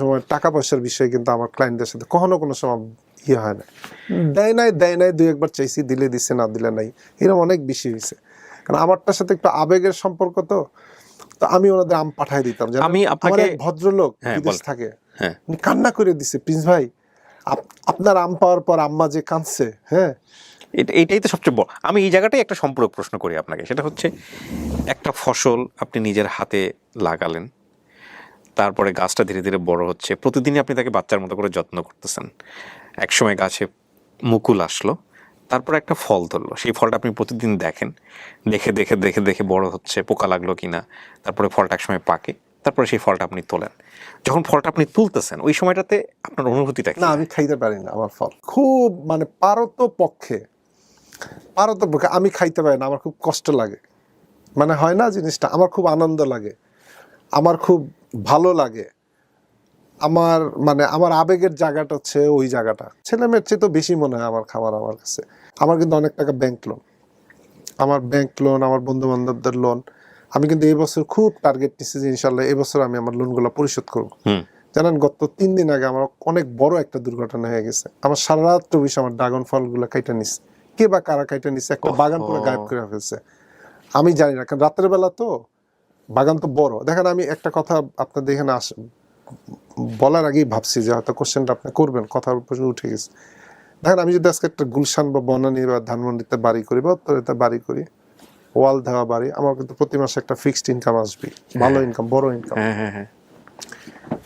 সময় টাকা পয়সার বিষয়ে কিন্তু আমার ক্লায়েন্টদের সাথে কোনো সময় হয় না, দেয় নাই দুই একবার চাইছি, দিলে দিছে, না দিলে নাই, এরকম অনেক বেশি হয়েছে। কারণ আমারটার সাথে একটু আবেগের সম্পর্ক, তো আমি ওনাদের আম পাঠাই দিতাম। আমি আমার আপনাকে এক ভদ্রলোক হ্যাঁ, বিদেশ বল। থাকে, হ্যাঁ উনি কান্না করে দিছে, প্রিন্স ভাই আপনার আম পাওয়ার পর আম্মা যে কাঁদছে, হ্যাঁ। এটাই তো সবচেয়ে বড়। আমি এই জায়গাটাই একটা সম্পূরক প্রশ্ন করি আপনাকে, সেটা হচ্ছে একটা ফসল আপনি নিজের হাতে লাগালেন, তারপরে গাছটা ধীরে ধীরে বড় হচ্ছে, প্রতিদিনই আপনি তাকে বাচ্চার মতো করে যত্ন করতেছেন, একসময় গাছে মুকুল আসলো, তারপর একটা ফল ধরলো, সেই ফলটা আপনি প্রতিদিন দেখেন, দেখে দেখে দেখে দেখে বড় হচ্ছে, পোকা লাগলো কিনা, তারপরে ফলটা একসময় পাকে, তারপরে সেই ফলটা আপনি তোলেন। যখন ফলটা আপনি তুলতেছেন ওই সময়টাতে আপনার অনুভূতিটা কি? না, আমি খাইতে পারি না আমার ফল, খুব মানে পারতপক্ষে আমি খাইতে পারি না, আমার খুব কষ্ট লাগে, মানে হয় না জিনিসটা, আমার খুব আনন্দ লাগে, আমার খুব ভালো লাগে, আমার আবেগের জায়গাটা হচ্ছে ওই জায়গাটা। ছেলে মেয়ের চেয়ে তো বেশি মনে হয় আমার খাবার আমার কাছে। আমার কিন্তু অনেক টাকা ব্যাংক লোন, আমার বন্ধু বান্ধবদের লোন, আমি কিন্তু এই বছর খুব টার্গেট নিচ্ছি যে ইনশাল্লাহ এবছর আমি আমার লোনগুলো পরিশোধ করবো। জানেন, গত 3 দিন আগে আমার অনেক বড় একটা দুর্ঘটনা হয়ে গেছে, আমার সারা রাত চব্বিশ আমার ড্রাগন ফলগুলো কাইটা নিচ্ছে, কে বা কারা কাইটা নিচ্ছে, একটা বাগান পুরো গায়েব করে ফেলছে, আমি জানি না, কারণ রাতের বেলা তো বাগান তো বড়। দেখেন, আমি একটা কথা আপনাদের এখানে বলার আগেই ভাবছি যে হয়তো কোশ্চেনটা আপনি করবেন, কথার প্রশ্ন উঠে গেছে। দেখেন, আমি যদি আজকে একটা গুলশান বা বনানী বা ধানমন্ডিতে বাড়ি করি বা উত্তরেতে বাড়ি করি, ওয়াল দেওয়া বাড়ি, আমার কিন্তু প্রতি মাসে একটা ফিক্সড ইনকাম আসবে, ভালো ইনকাম, বড় ইনকাম।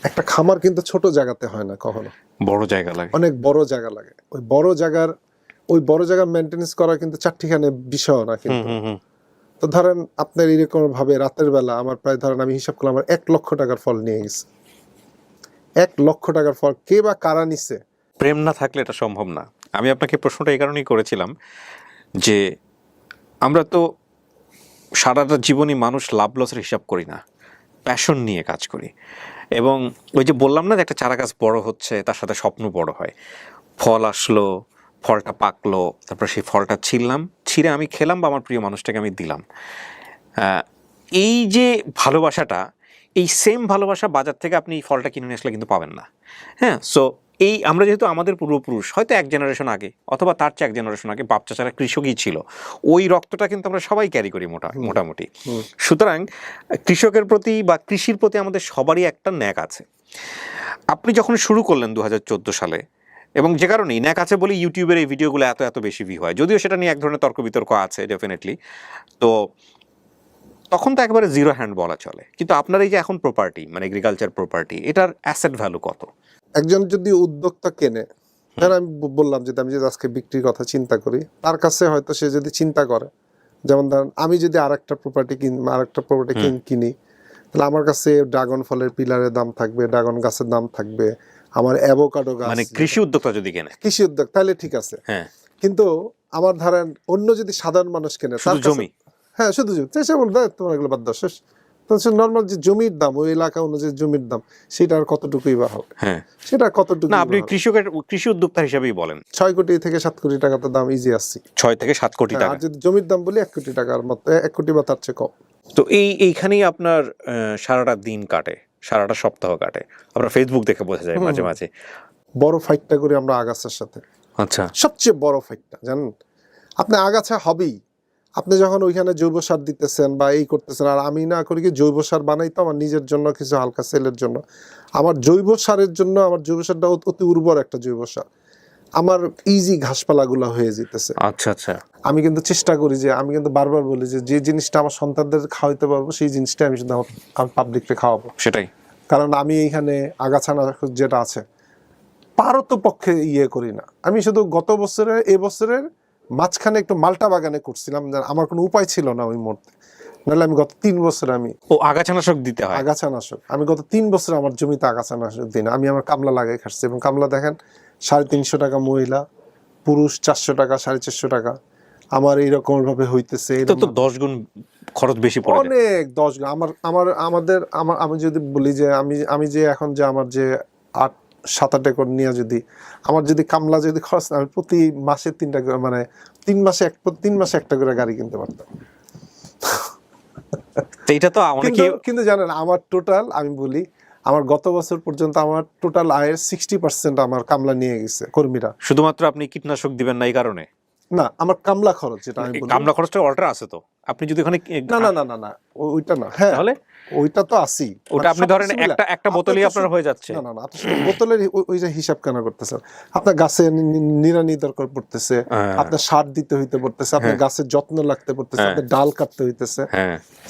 একটা খামার কিন্তু ছোট জায়গাতে হয় না কখনো, বড় জায়গা লাগে, অনেক বড় জায়গা লাগে। ওই বড় জায়গা মেনটেনেন্স করা কিন্তু চারটিখানে বিষয় না কিন্তু। তো ধরেন আপনার এরকম ভাবে রাতের বেলা আমার প্রায়, ধরেন আমি হিসাব করলাম, আমার 1 লক্ষ টাকার ফল নিয়ে গেছে, 1 লক্ষ টাকার ফল, কে বা কারা নিচ্ছে। প্রেম না থাকলে এটা সম্ভব না। আমি আপনাকে প্রশ্নটা এই কারণেই করেছিলাম যে আমরা তো সারাটা জীবনই মানুষ লাভ লসের হিসাব করি না, প্যাশন নিয়ে কাজ করি। এবং ওই যে বললাম না যে একটা চারা গাছ বড় হচ্ছে, তার সাথে স্বপ্ন বড় হয়, ফল আসলো, ফলটা পাকলো, তারপর সেই ফলটা ছিঁড়ে আমি খেলাম বা আমার প্রিয় মানুষটাকে আমি দিলাম। এই যে ভালোবাসাটা, এই সেম ভালোবাসা বাজার থেকে আপনি এই ফলটা কিনে নিয়ে আসলে কিন্তু পাবেন না। হ্যাঁ, সো এই আমরা যেহেতু আমাদের পূর্বপুরুষ হয়তো 1 জেনারেশন আগে অথবা তার চেয়ে 1 জেনারেশন আগে বাপ চাচারা কৃষকই ছিল, ওই রক্তটা কিন্তু আমরা সবাই ক্যারি করি মোটামুটি। সুতরাং কৃষকের প্রতি বা কৃষির প্রতি আমাদের সবারই একটা ন্যাক আছে। আপনি যখন শুরু করলেন 2014 সালে, এবং যে কারণেই ন্যাক আছে বলে ইউটিউবের এই ভিডিওগুলো এত বেশি ভিউ হয়, যদিও সেটা নিয়ে এক ধরনের তর্ক বিতর্ক আছে ডেফিনেটলি, তো তখন তো একেবারে জিরো হ্যান্ড বলা চলে। কিন্তু আপনার এই যে এখন প্রপার্টি, মানে এগ্রিকালচার প্রপার্টি, এটার অ্যাসেট ভ্যালু কত? একজন যদি উদ্যোক্তা কেনে, আমি বললাম যে আমি যদি আজকে বিক্রির কথা চিন্তা করি, তার কাছে হয়তো সে যদি চিন্তা করে, যেমন ধরেন আমি যদি আরেকটা প্রপার্টি কিনি, তাহলে আমার কাছে ড্রাগন ফলের পিলারের দাম থাকবে, ড্রাগন গাছের দাম থাকবে, আমার অ্যাভোকাডো গাছ, মানে কৃষি উদ্যোক্তা যদি কেনে, কৃষি উদ্যোগ, তাহলে ঠিক আছে। হ্যাঁ, কিন্তু আমার ধরেন অন্য যদি সাধারণ মানুষ কেনে, তার কাছে, জমি, হ্যাঁ শুধু জমি, সে বলবে তোমার এগুলো বাদ দাও, শেষ। নর্মাল যে জমির দাম, ওই এলাকা অনুযায়ী জমির দাম, সেটা আর কতটুকুই বা হবে, হ্যাঁ সেটা কতটুকু না, আপনি কৃষি উদ্যোক্তা হিসাবেই বলেন, 6 কোটি থেকে 7 কোটি টাকা তো দাম ইজি আসছে, 6 থেকে 7 কোটি টাকা। আর যদি জমির দাম বলি 1 কোটি টাকার মতো, 1 কোটি বা তার চেয়ে কম। তো এইখানেই আপনার সারাটা দিন কাটে, সারাটা সপ্তাহ কাটে, আপনার ফেসবুক দেখে বোঝা যায় মাঝে মাঝে। বড় ফাইটটা করি আমরা আগাছার সাথে, আচ্ছা, সবচেয়ে বড় ফাইটটা জানেন, আপনি আগাছা হবেই। আপনি যখন ওইখানে জৈব সার দিতেছেন বা এই করতেছেন, আর আমি না করি কি জৈব সার বানাই তো আমার নিজের জন্য, কিছু হালকা সেলের জন্য। আমার জৈব সারের জন্য, আমার জৈব সারটা অতি উর্বর একটা জৈব সার, আমার ইজি ঘাসপালাগুলো হয়ে যেতেছে। আচ্ছা আচ্ছা। আমি কিন্তু চেষ্টা করি যে, আমি কিন্তু বারবার বলি যে, যে জিনিসটা আমার সন্তানদের খাওয়াইতে পারবো সেই জিনিসটা আমি শুধু আমার পাবলিককে খাওয়াবো। সেটাই। কারণ আমি এইখানে আগাছানা যেটা আছে পারতপক্ষে করি না। আমি শুধু গত বছরের, এবছরের মাঝখানে একটু মাল্টা বাগানে করছিলাম, আমার কোনো উপায় ছিল না ওই মুহূর্তে, নাহলে আমি গত 3 বছর আমি আগাছানাশক দিতে হয়। আগাছানাশক, আমি গত 3 বছর আমার জমিতে আগাছানাশক দিই না। আমি আমার কামলা লাগাই খাচ্ছি, এবং কামলা দেখেন 350 টাকা মহিলা, পুরুষ 400 টাকা, 450 টাকা। আমার এইরকম ভাবে হইতেছে, তো 10 গুণ খরচ বেশি পড়ে যায়। অনেক 10 গুণ। আমি যদি বলি যে, আমি যে এখন যে আমার যে 7-8 একর নিয়ে যদি আমার যদি কামলা যদি খরচ, আমি প্রতি মাসে 3টা মানে 3 মাসে একটা করে গাড়ি কিনতে পারতাম। তো এটা তো অনেকে কিন্তু জানেন, আমার টোটাল, আমি বলি, আমার গত বছর পর্যন্ত আমার টোটাল আয়ের 60% আমার কামলা নিয়ে গেছে কর্মীরা। শুধুমাত্র আপনি কীটনাশক দিবেন না এই কারণে? না, আমার কামলা খরচ যেটা আমি বলি, কামলা খরচটা অল্টার আছে তো, আপনি যদি ওখানে না না না না না, ওইটা না। হ্যাঁ, তাহলে ওইটা তো আছেই, ওটা আপনি ধরেন একটা বোতলই আপনার হয়ে যাচ্ছে। না না না, আপনি শুধু বোতলের ওই যে হিসাব কেন করতেছেন? আপনার গাছে নিড়ানি দরকার পড়তেছে, আপনার সার দিতে হইতে পড়তেছে, আপনার গাছের যত্ন লাগতে পড়তেছে, আপনার ডাল কাটতে হইতেছে।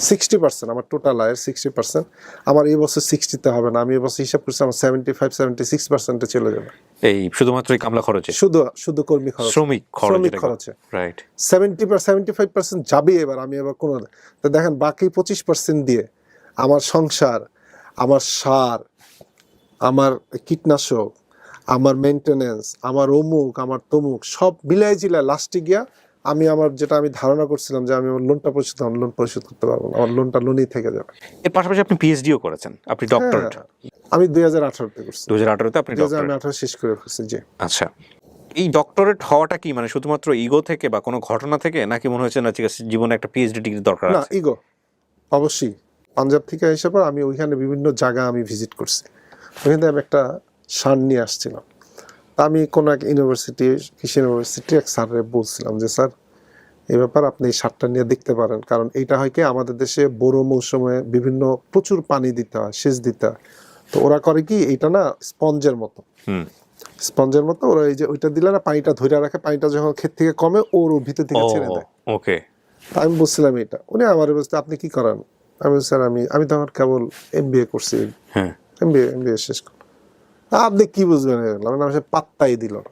60% আমার টোটাল আয়ের 60%। আমার এই বছর 60-তে হবে না, আমি এই বছর হিসাব করছি আমার 75-76%-এ চলে যাবে এই শুধুমাত্র এই কামলা খরচে, শুধু কর্মী খরচ, শ্রমিক খরচে। রাইট। 75% যাবে এবার। আমি এবার কোনো, তো দেখেন বাকি 25% দিয়ে আমার সংসার, আমার সার, আমার কীটনাশক, আমার মেনটেনেন্স, আমার অমুক, আমার তমুক সব মিলাই জিলায় লাস্টে গিয়া আমি আমার যেটা আমি ধারণা করছিলাম যে আমি আমার লোনটা লোন পরিশোধ করতে পারবো না, আমার লোনটা লোনই থেকে যাবে। এর পাশাপাশি আপনি পিএইচডিও করেছেন, আপনি ডক্টরেট। আমি 2018-তে করছি। 2018-তে আপনি ডক্টরেট? 2018 শেষ করে ফেলছি, জি। আচ্ছা, এই ডক্টরেট হওয়াটা কি মানে শুধুমাত্র ইগো থেকে বা কোনো ঘটনা থেকে, নাকি মনে হচ্ছে না ঠিক আছে জীবনে একটা পিএইচডি ডিগ্রি দরকার না, আছে? ইগো অবশ্যই। পাঞ্জাব থেকে এসে পর আমি ওইখানে বিভিন্ন জায়গা আমি ভিজিট করছি, ওইখানে আমি একটা সার নিয়ে আসছিলাম। আমি কোনো এক ইউনিভার্সিটি, কৃষি ইউনিভার্সিটি এক স্যারে বলছিলাম যে, স্যার এই ব্যাপার আপনি এই সারটা নিয়ে দেখতে পারেন, কারণ এইটা হয় কি আমাদের দেশে বড় মৌসুমে বিভিন্ন প্রচুর পানি দিতে হয়, সেচ দিতে হয়। তো ওরা করে কি, এইটা না স্পঞ্জের মতো, ওরা এই যে ওইটা দিলে না পানিটা ধরে রাখে, পানিটা যখন ক্ষেত থেকে কমে ওর ভিতর থেকে ছেড়ে দেয়। ওকে। আমি বলছিলাম এটা, উনি আমার বলতে আপনি কি করেন? আমি স্যার আমি তখন কেবল এমবিএ করছি, এমবিএ শেষ করলাম। আপনি কি বুঝবেন? আমি পাত্তাই দিল না।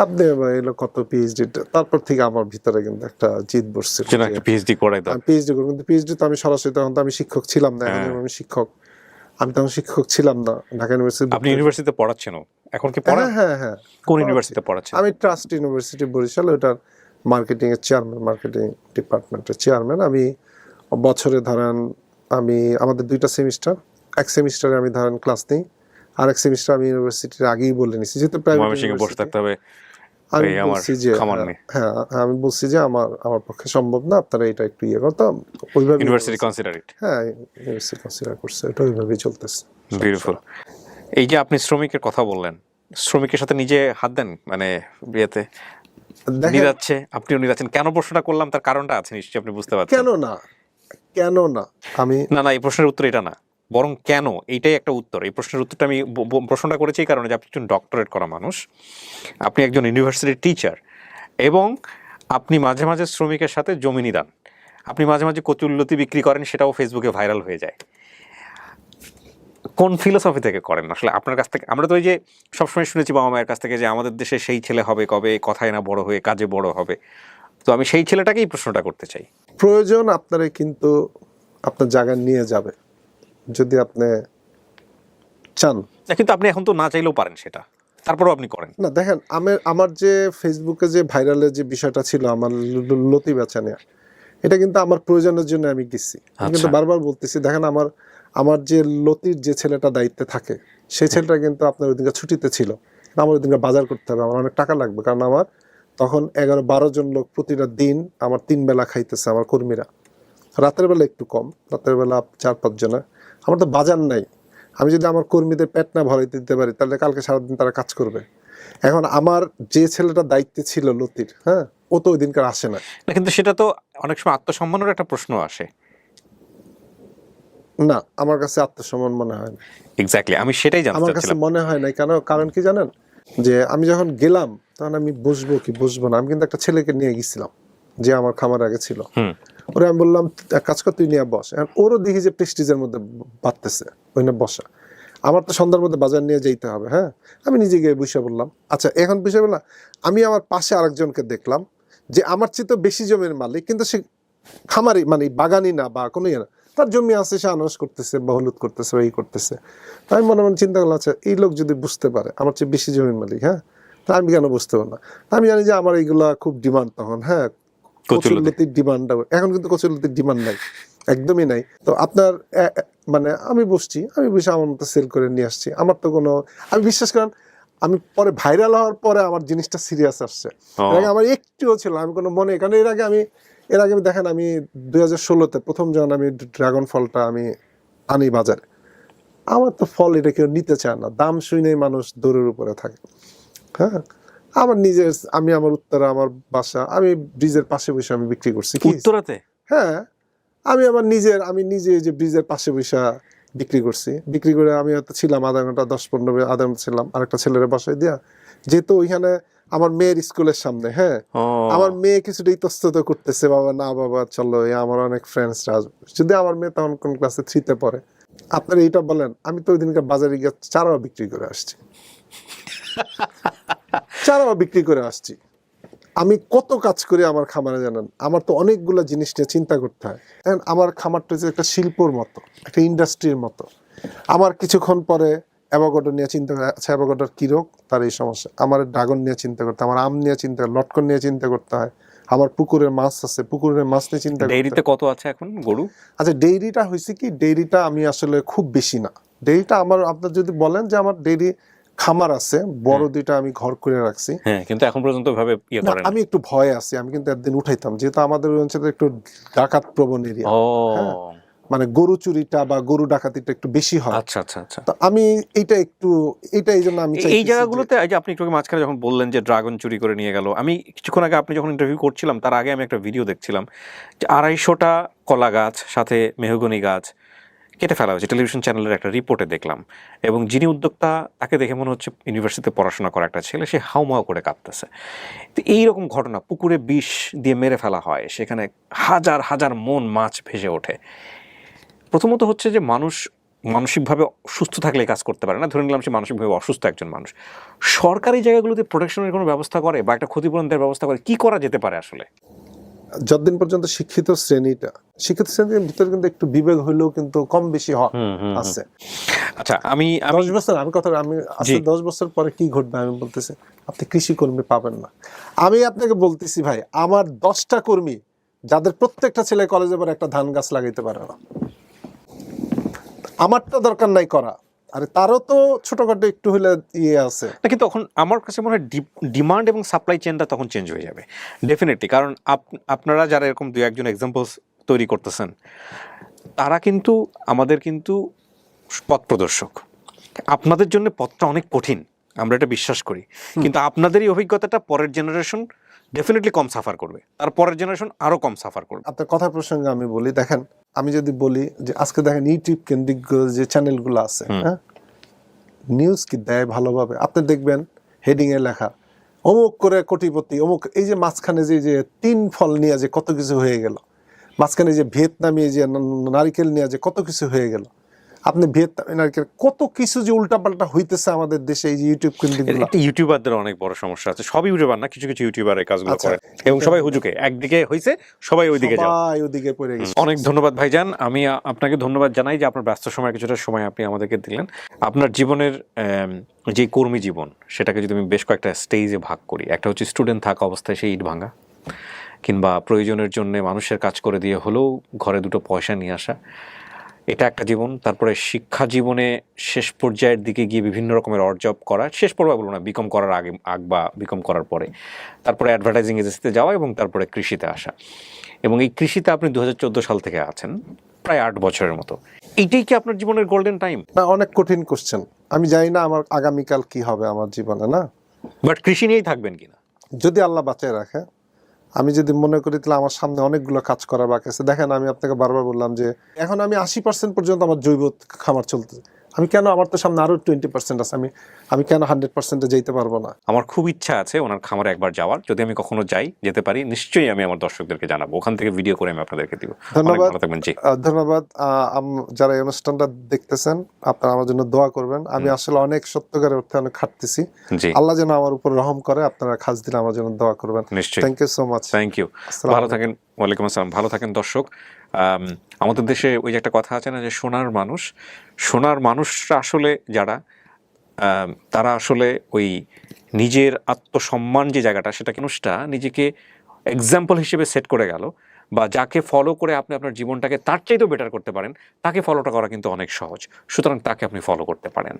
আপনি এলো কত পিএইচডি, তারপর থেকে আমার ভিতরে কিন্তু একটা জিদ বসছিল পিএইচডি করাই দাও। পিএইচডি করব, কিন্তু পিএইচডি তো আমি সরাসরি, তখন তো আমি শিক্ষক ছিলাম না, এখন আমি শিক্ষক, আমি তখন শিক্ষক ছিলাম না ঢাকা ইউনিভার্সিটি। আপনি ইউনিভার্সিটিতে পড়াচ্ছেন? এখন কি পড়ান? হ্যাঁ। কোন ইউনিভার্সিটিতে পড়াচ্ছেন? আমি ট্রাস্ট ইউনিভার্সিটি বরিশাল, ওটার মার্কেটিং এর চেয়ারম্যান, মার্কেটিং ডিপার্টমেন্টের চেয়ারম্যান। আমি বছরে ধরেন আমি আমাদের 2টা সেমিস্টার, এক সেমিস্টারে আমি ধরেন ক্লাস নিই, আর এক সেমিস্টার আমি ইউনিভার্সিটির আগেই বলে নিছি, যেহেতু প্রাইভেট বসে থাকতে হবে। আমি বলছি যে হ্যাঁ, আমি বলছি যে আমার পক্ষে সম্ভব না, আপনারা এটা একটু করতাম ওইভাবে। University consider it? হ্যাঁ, ইউনিভার্সিটি কনসিডার করছে, এটা ওইভাবেই চলতেছে। বিউটিফুল। এই যে আপনি শ্রমিকের কথা বললেন, শ্রমিকের সাথে নিজে হাত দেন মানে বিয়েতে? নিরাচ্ছে, আপনিও নিরাচ্ছেন। কেন প্রশ্নটা করলাম তার কারণটা আছে নিশ্চয়ই, আপনি বুঝতে পারছেন। কেন না আমি না, এই প্রশ্নের উত্তর এটা না, বরং কেন, এইটাই একটা উত্তর। এই প্রশ্নের উত্তরটা আমি প্রশ্নটা করেছি এই কারণে যে আপনি একজন ডক্টরেট করা মানুষ, আপনি একজন ইউনিভার্সিটির টিচার, এবং আপনি মাঝে মাঝে শ্রমিকের সাথে জমি নিদান, আপনি মাঝে মাঝে কচুল্লতি বিক্রি করেন, সেটাও ফেসবুকে ভাইরাল হয়ে যায়। কোন ফিলোসফি থেকে করেন আসলে? আপনার কাছ থেকে আমরা তো ওই যে সবসময় শুনেছি বাবা মায়ের কাছ থেকে যে আমাদের দেশে সেই ছেলে হবে কবে, কথায় না বড় হয়ে কাজে বড় হবে। তো আমি সেই ছেলেটাকেই প্রশ্নটা করতে চাই। প্রয়োজন আপনারা কিন্তু আপনার জায়গায় নিয়ে যাবে যদি আপনি চান, কিন্তু আপনি এখন তো না চাইলেও পারেন সেটা, তারপরেও আপনি করেন না। দেখেন আমার যে ফেসবুকে যে ভাইরালের যে বিষয়টা ছিল, আমার লতি বেচা নেয়া, এটা কিন্তু আমার প্রয়োজনের জন্য আমি গেছি। আমি কিন্তু বারবার বলতেছি, দেখেন আমার যে লতির যে ছেলেটা দায়িত্বে থাকে, সেই ছেলেটা কিন্তু আপনার ওইদিনকে ছুটিতে ছিল, আমার ওইদিনকে বাজার করতে হবে, আমার অনেক টাকা লাগবে, কারণ আমার তখন 11-12 জন লোক প্রতিটা দিন আমার 3 বেলা খাইতেছে আমার কর্মীরা, রাতের বেলা একটু কম, রাতের বেলা 4-5 জনা। আমার তো বাজার নাই, আমি যদি আমার কর্মীদের পেট না ভরাইতে দিতে পারি তাহলে কালকে সারাদিন তারা কাজ করবে। এখন আমার যে ছেলেটা দায়িত্বে ছিল লতির, হ্যাঁ, ও তো ওই দিনকার আসে না। না, কিন্তু সেটা তো অনেক সময় আত্মসম্মানের একটা প্রশ্ন আসে। না, আমার কাছে আত্মসম্মান মনে হয় না। এক্স্যাক্টলি, আমি সেটাই জানতে আমার কাছে চাচ্ছিলাম। মনে হয় না, কারণ কি জানেন, যে আমি যখন গেলাম তখন আমি বসবো কি বসবো না, আমি কিন্তু একটা ছেলেকে নিয়ে গেছিলাম যে আমার খামার আগে ছিল। ওরে আমি বললাম এক কাজ কর, তুই নিয়ে বস। এখন ওরও দেখি যে প্রেস্টিজের মধ্যে বাড়তেছে ওইখানে বসা। আমার তো সন্ধ্যার মধ্যে বাজার নিয়ে যেতে হবে, হ্যাঁ। আমি নিজে গিয়ে বসে বললাম। আচ্ছা, এখন বিষয় বললাম, আমি আমার পাশে আরেকজনকে দেখলাম যে আমার চেয়ে তো বেশি জমির মালিক, কিন্তু সে খামারি মানে বাগানি না বা কোনো ইয়ে না, তার জমি আছে, সে আনারস করতেছে বা হলুদ করতেছে বা এই করতেছে। তাই আমি মনে মনে চিন্তা করলাম, আচ্ছা এই লোক যদি বুঝতে পারে আমার চেয়ে বেশি জমির মালিক, হ্যাঁ, তা আমি কেন বুঝতে পারবো না। আমি জানি যে আমার এইগুলা খুব ডিমান্ড তখন, হ্যাঁ, কচুরলতির ডিমান্ডটা। এখন কিন্তু কচুরলতির ডিমান্ড নাই, একদমই নাই। তো আপনার মানে আমি বসছি, আমি বসে আমার মতো সেল করে নিয়ে আসছি। আমার তো কোনো, আমি বিশ্বাস করেন, আমি পরে ভাইরাল হওয়ার পরে আমার জিনিসটা সিরিয়াস আসছে। এর আগে আমার একটুও ছিল আমি কোনো মনে, কারণ এর আগে আমি দেখেন, আমি 2016-তে প্রথম যখন আমি ড্রাগন ফলটা আমি আনি বাজারে, আমার তো ফল এটা কেউ নিতে চায় না, দাম শুনেই মানুষ দৌড়ের উপরে থাকে, হ্যাঁ। আমার নিজের, আমি আমার উত্তরা, আমার বাসা, আমি ব্রিজের পাশে বসে আমি বিক্রি করছি। কি উত্তরাতে? হ্যাঁ, আমি নিজে যে ব্রিজের পাশে বসে বিক্রি করছি। বিক্রি করে আমি হয়তো ছিলাম আধা ঘন্টা, 10-15 মিনিট, আধা ঘন্টা ছিলাম, আরেকটা ছেলের বাসায় দিয়া, যেহেতু ওইখানে আমার মেয়ের স্কুলের সামনে, হ্যাঁ, আমার মেয়ে কিছুটা ইতস্তত করতেছে, বাবা না বাবা চলো, আমার অনেক ফ্রেন্ডসরা আসবে। যদি আমার মেয়ে তখন কোন ক্লাসে 3-তে পড়ে, আপনারা এইটা বলেন, আমি তো ওই দিনকার বাজারে গিয়ে চারাও বিক্রি করে আসছি। চারাও বিক্রি করে আসছি। আমি কত কাজ করি আমার খামারে জানেন, আমার তো অনেকগুলো জিনিস নিয়ে চিন্তা করতে হয়। আমার খামারটা হচ্ছে একটা শিল্পর মতো, একটা ইন্ডাস্ট্রির মতো। আমার কিছুক্ষণ পরে অ্যাভোকাডো নিয়ে চিন্তা করে, আচ্ছা অ্যাভোকাডোর কী রোগ, তার এই সমস্যা। আমার ড্রাগন নিয়ে চিন্তা করতে হয়, আমার আম নিয়ে চিন্তা, লটকন নিয়ে চিন্তা করতে হয়। আমার পুকুরের মাছ আছে, পুকুরের মাছ নিয়ে চিন্তা করতে হয়। ডেইরিতে কত আছে এখন গরু? আচ্ছা, ডেইরিটা হয়েছে কি, ডেইরিটা আমি আসলে খুব বেশি না। ডেইরিটা আমার, আপনার যদি বলেন যে আমার ডেইরি খামার আছে বড় দুইটা, আমি ঘর করে রাখছি, হ্যাঁ, কিন্তু এখন পর্যন্ত ভাবে ইয়ে না, করেন। আমি একটু ভয়ে আছি। আমি কিন্তু একদিন উঠাইতাম, যেহেতু আমাদের ওই অঞ্চলে একটু ডাকাত প্রবণ এরিয়া, ও হ্যাঁ, মানে গরু চুরিটা বা গরু ডাকাতিটা একটু বেশি হয়। আচ্ছা আচ্ছা আচ্ছা। তো আমি এইটা এই জন্য আমি এই জায়গাগুলোতে, এই যে আপনি একটু মাঝখানে যখন বললেন যে ড্রাগন চুরি করে নিয়ে গেল, আমি কিছুক্ষণ আগে আপনি যখন ইন্টারভিউ করছিলাম তার আগে আমি একটা ভিডিও দেখছিলাম যে 250টা কলা গাছ সাথে মেহগনি গাছ কেটে ফেলা হয়েছে, টেলিভিশন চ্যানেলের একটা রিপোর্টে দেখলাম। এবং যিনি উদ্যোক্তা, তাকে দেখে মনে হচ্ছে ইউনিভার্সিটিতে পড়াশোনা করা একটা ছেলে, সে হাউমাউ করে কাঁদতেছে। তো এইরকম ঘটনা, পুকুরে বিষ দিয়ে মেরে ফেলা হয়, সেখানে হাজার হাজার মন মাছ ভেসে ওঠে। প্রথমত হচ্ছে যে মানুষ মানসিকভাবে সুস্থ থাকলে কাজ করতে পারে না, ধরে নিলাম সে মানসিকভাবে অসুস্থ একজন মানুষ, সরকারি জায়গাগুলোতে প্রোটেকশনের কোনো ব্যবস্থা করে বা একটা ক্ষতিপূরণ দেওয়ার ব্যবস্থা করে, কি করা যেতে পারে আসলে? যতদিন পর্যন্ত শিক্ষিত শ্রেণীর ভিতরে কিন্তু একটু বিবেক হইলেও কিন্তু কম বেশি আছে। আচ্ছা, আমি 10 বছর, আমি আজকে 10 বছর পরে কি ঘটবে আমি বলতেছি, আপনি কৃষি কর্মী পাবেন না। আমি আপনাকে বলতেছি ভাই, আমার 10টা কর্মী যাদের প্রত্যেকটা ছেলে কলেজে পড়ে একটা ধান গাছ লাগাইতে পারে না, আমারটা দরকার নাই করা, আরে তারও তো ছোটখাটো একটু হলে ইয়ে আছে। কিন্তু তখন আমার কাছে মনে হয় ডিমান্ড এবং সাপ্লাই চেনটা তখন চেঞ্জ হয়ে যাবে ডেফিনেটলি। কারণ আপনারা যারা এরকম 2-1জন এক্সাম্পলস তৈরি করতেছেন, তারা কিন্তু আমাদের কিন্তু পথ প্রদর্শক। আপনাদের জন্য পথটা অনেক কঠিন, আমরা এটা বিশ্বাস করি, কিন্তু আপনাদের এই অভিজ্ঞতাটা পরের জেনারেশন ডেফিনেটলি কম সাফার করবে, তার পরের জেনারেশন আরো কম সাফার করবে। আপনার কথা প্রসঙ্গে আমি বলি, দেখেন, আমি যদি বলি যে আজকে দেখেন ইউটিউব কেন্দ্রিক যে চ্যানেলগুলো আছে, হ্যাঁ, নিউজ কি দেয় ভালোভাবে, আপনি দেখবেন হেডিং এ লেখা অমুক করে কোটিপতি অমুক, এই যে মাঝখানে যে 3 ফল নিয়ে যে কত কিছু হয়ে গেল, মাঝখানে যে ভিয়েতনামি যে নারিকেল নিয়ে যে কত কিছু হয়ে গেল, আপনি ভিয়েতনামি নারিকেল কত কিছু যে উল্টাপাল্টা হইতেছে আমাদের দেশে, এই যে ইউটিউব কেন্দ্রিক ইউটিউবারদের অনেক বড় সমস্যা আছে। সব ইউটিউবার না, কিছু কিছু ইউটিউবার এই কাজগুলো করে এবং সবাই হুজুকে একদিকে হইছে, সবাই ওইদিকে যাও, সবাই ওইদিকে পড়ে গেছে। অনেক ধন্যবাদ ভাইজান, আমি আপনাকে ধন্যবাদ জানাই যে আপনার ব্যস্ত সময় কিছুটা সময় আপনি আমাদেরকে দিলেন। আপনার জীবনের যে কর্মী জীবন, সেটাকে যদি আমি বেশ কয়েকটা স্টেজে ভাগ করি, একটা হচ্ছে স্টুডেন্ট থাকা অবস্থায় সেই ইট ভাঙা, কিংবা প্রয়োজনের জন্য মানুষের কাজ করে দিয়ে হলেও ঘরে 2 পয়সা নিয়ে আসা, এটা একটা জীবন। তারপরে শিক্ষা জীবনে শেষ পর্যায়ের দিকে গিয়ে বিভিন্ন রকমের অড জব করা, শেষ পর্ব বলবো না, বিকম করার আগে বা বিকম করার পরে, তারপরে অ্যাডভার্টাইজিং এজেন্সিতে যাওয়া এবং তারপরে কৃষিতে আসা। এবং এই কৃষিতে আপনি 2014 সাল থেকে আছেন, প্রায় 8 বছরের মতো। এইটাই কি আপনার জীবনের গোল্ডেন টাইম? না, অনেক কঠিন কোশ্চেন। আমি জানি না আমার আগামীকাল কি হবে আমার জীবনে, না, বাট কৃষি নিয়েই থাকবেন কিনা যদি আল্লাহ বাঁচায় রাখে। আমি যদি মনে করি তাহলে আমার সামনে অনেকগুলো কাজ করার বাকি আছে। দেখেন আমি আপনাকে বারবার বললাম যে এখন আমি 80% পর্যন্ত আমার জৈব খামার চলতেছে, আমি কেন, আমার তো সামনে আরো 20% আছে, আমি কেন 100%-এ যেতে পারবো না? আমার খুব ইচ্ছা আছে ওনার খামারে একবার যাওয়ার, যদি আমি কখনো যেতে পারি নিশ্চয়ই আমি আমার দর্শকদেরকে জানাবো, ওখান থেকে ভিডিও করে আমি আপনাদেরকে দিব। অনেক ধন্যবাদ। ভালো থাকবেন। জি ধন্যবাদ। যারা এই অনুষ্ঠানটা দেখতেছেন, আপনারা আমার জন্য দোয়া করবেন। আমি আসলে অনেক সত্যিকারের অর্থে অনেক খাটতেছি, জি আল্লাহ যেন আমার উপর রহম করে। আপনারা খাস দিলে আমার জন্য দোয়া করবেন। নিশ্চয়ই। Thank you so much. Thank you. ভালো থাকেন। ওয়ালাইকুম আসসালাম। ভালো থাকেন দর্শক। আমাদের দেশে ওই যে একটা কথা আছে না যে সোনার মানুষরা আসলে যারা তারা আসলে ওই নিজের আত্মসম্মান যে জায়গাটা, সেটা মানুষটা নিজেকে এক্সাম্পল হিসেবে সেট করে গেল, বা যাকে ফলো করে আপনি আপনার জীবনটাকে তার চাইতেও বেটার করতে পারেন, তাকে ফলোটা করা কিন্তু অনেক সহজ। সুতরাং তাকে আপনি ফলো করতে পারেন।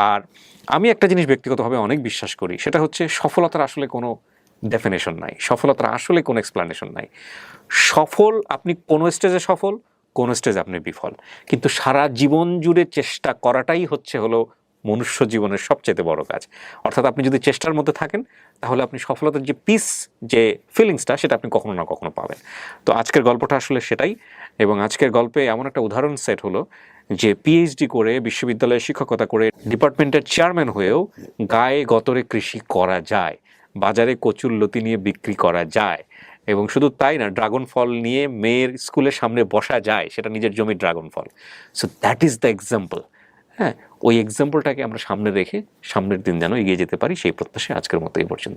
আর আমি একটা জিনিস ব্যক্তিগতভাবে অনেক বিশ্বাস করি, সেটা হচ্ছে সফলতার আসলে কোনো ডেফিনেশন নাই, সফলতার আসলে কোনো এক্সপ্লানেশন নাই। সফল আপনি কোনো স্টেজে সফল, কোনো স্টেজে আপনি বিফল, কিন্তু সারা জীবন জুড়ে চেষ্টা করাটাই হলো মনুষ্য জীবনের সবচেয়ে বড় কাজ। অর্থাৎ আপনি যদি চেষ্টার মধ্যে থাকেন, তাহলে আপনি সফলতার যে পিস, যে ফিলিংসটা, সেটা আপনি কখনো না কখনো পাবেন। তো আজকের গল্পটা আসলে সেটাই। এবং আজকের গল্পে এমন একটা উদাহরণ সেট হলো যে পিএইচডি করে, বিশ্ববিদ্যালয়ে শিক্ষকতা করে, ডিপার্টমেন্টের চেয়ারম্যান হয়েও গায়ে গতরে কৃষি করা যায়, বাজারে কচুর লতি নিয়ে বিক্রি করা যায়, এবং শুধু তাই না, ড্রাগন ফল নিয়ে মেয়ের স্কুলের সামনে বসা যায়, সেটা নিজের জমির ড্রাগন ফল। So that is the example. হ্যাঁ, ওই এক্সাম্পলটাকে আমরা সামনে রেখে সামনের দিন যেন এগিয়ে যেতে পারি, সেই প্রত্যাশায় আজকের মতো এই পর্যন্ত।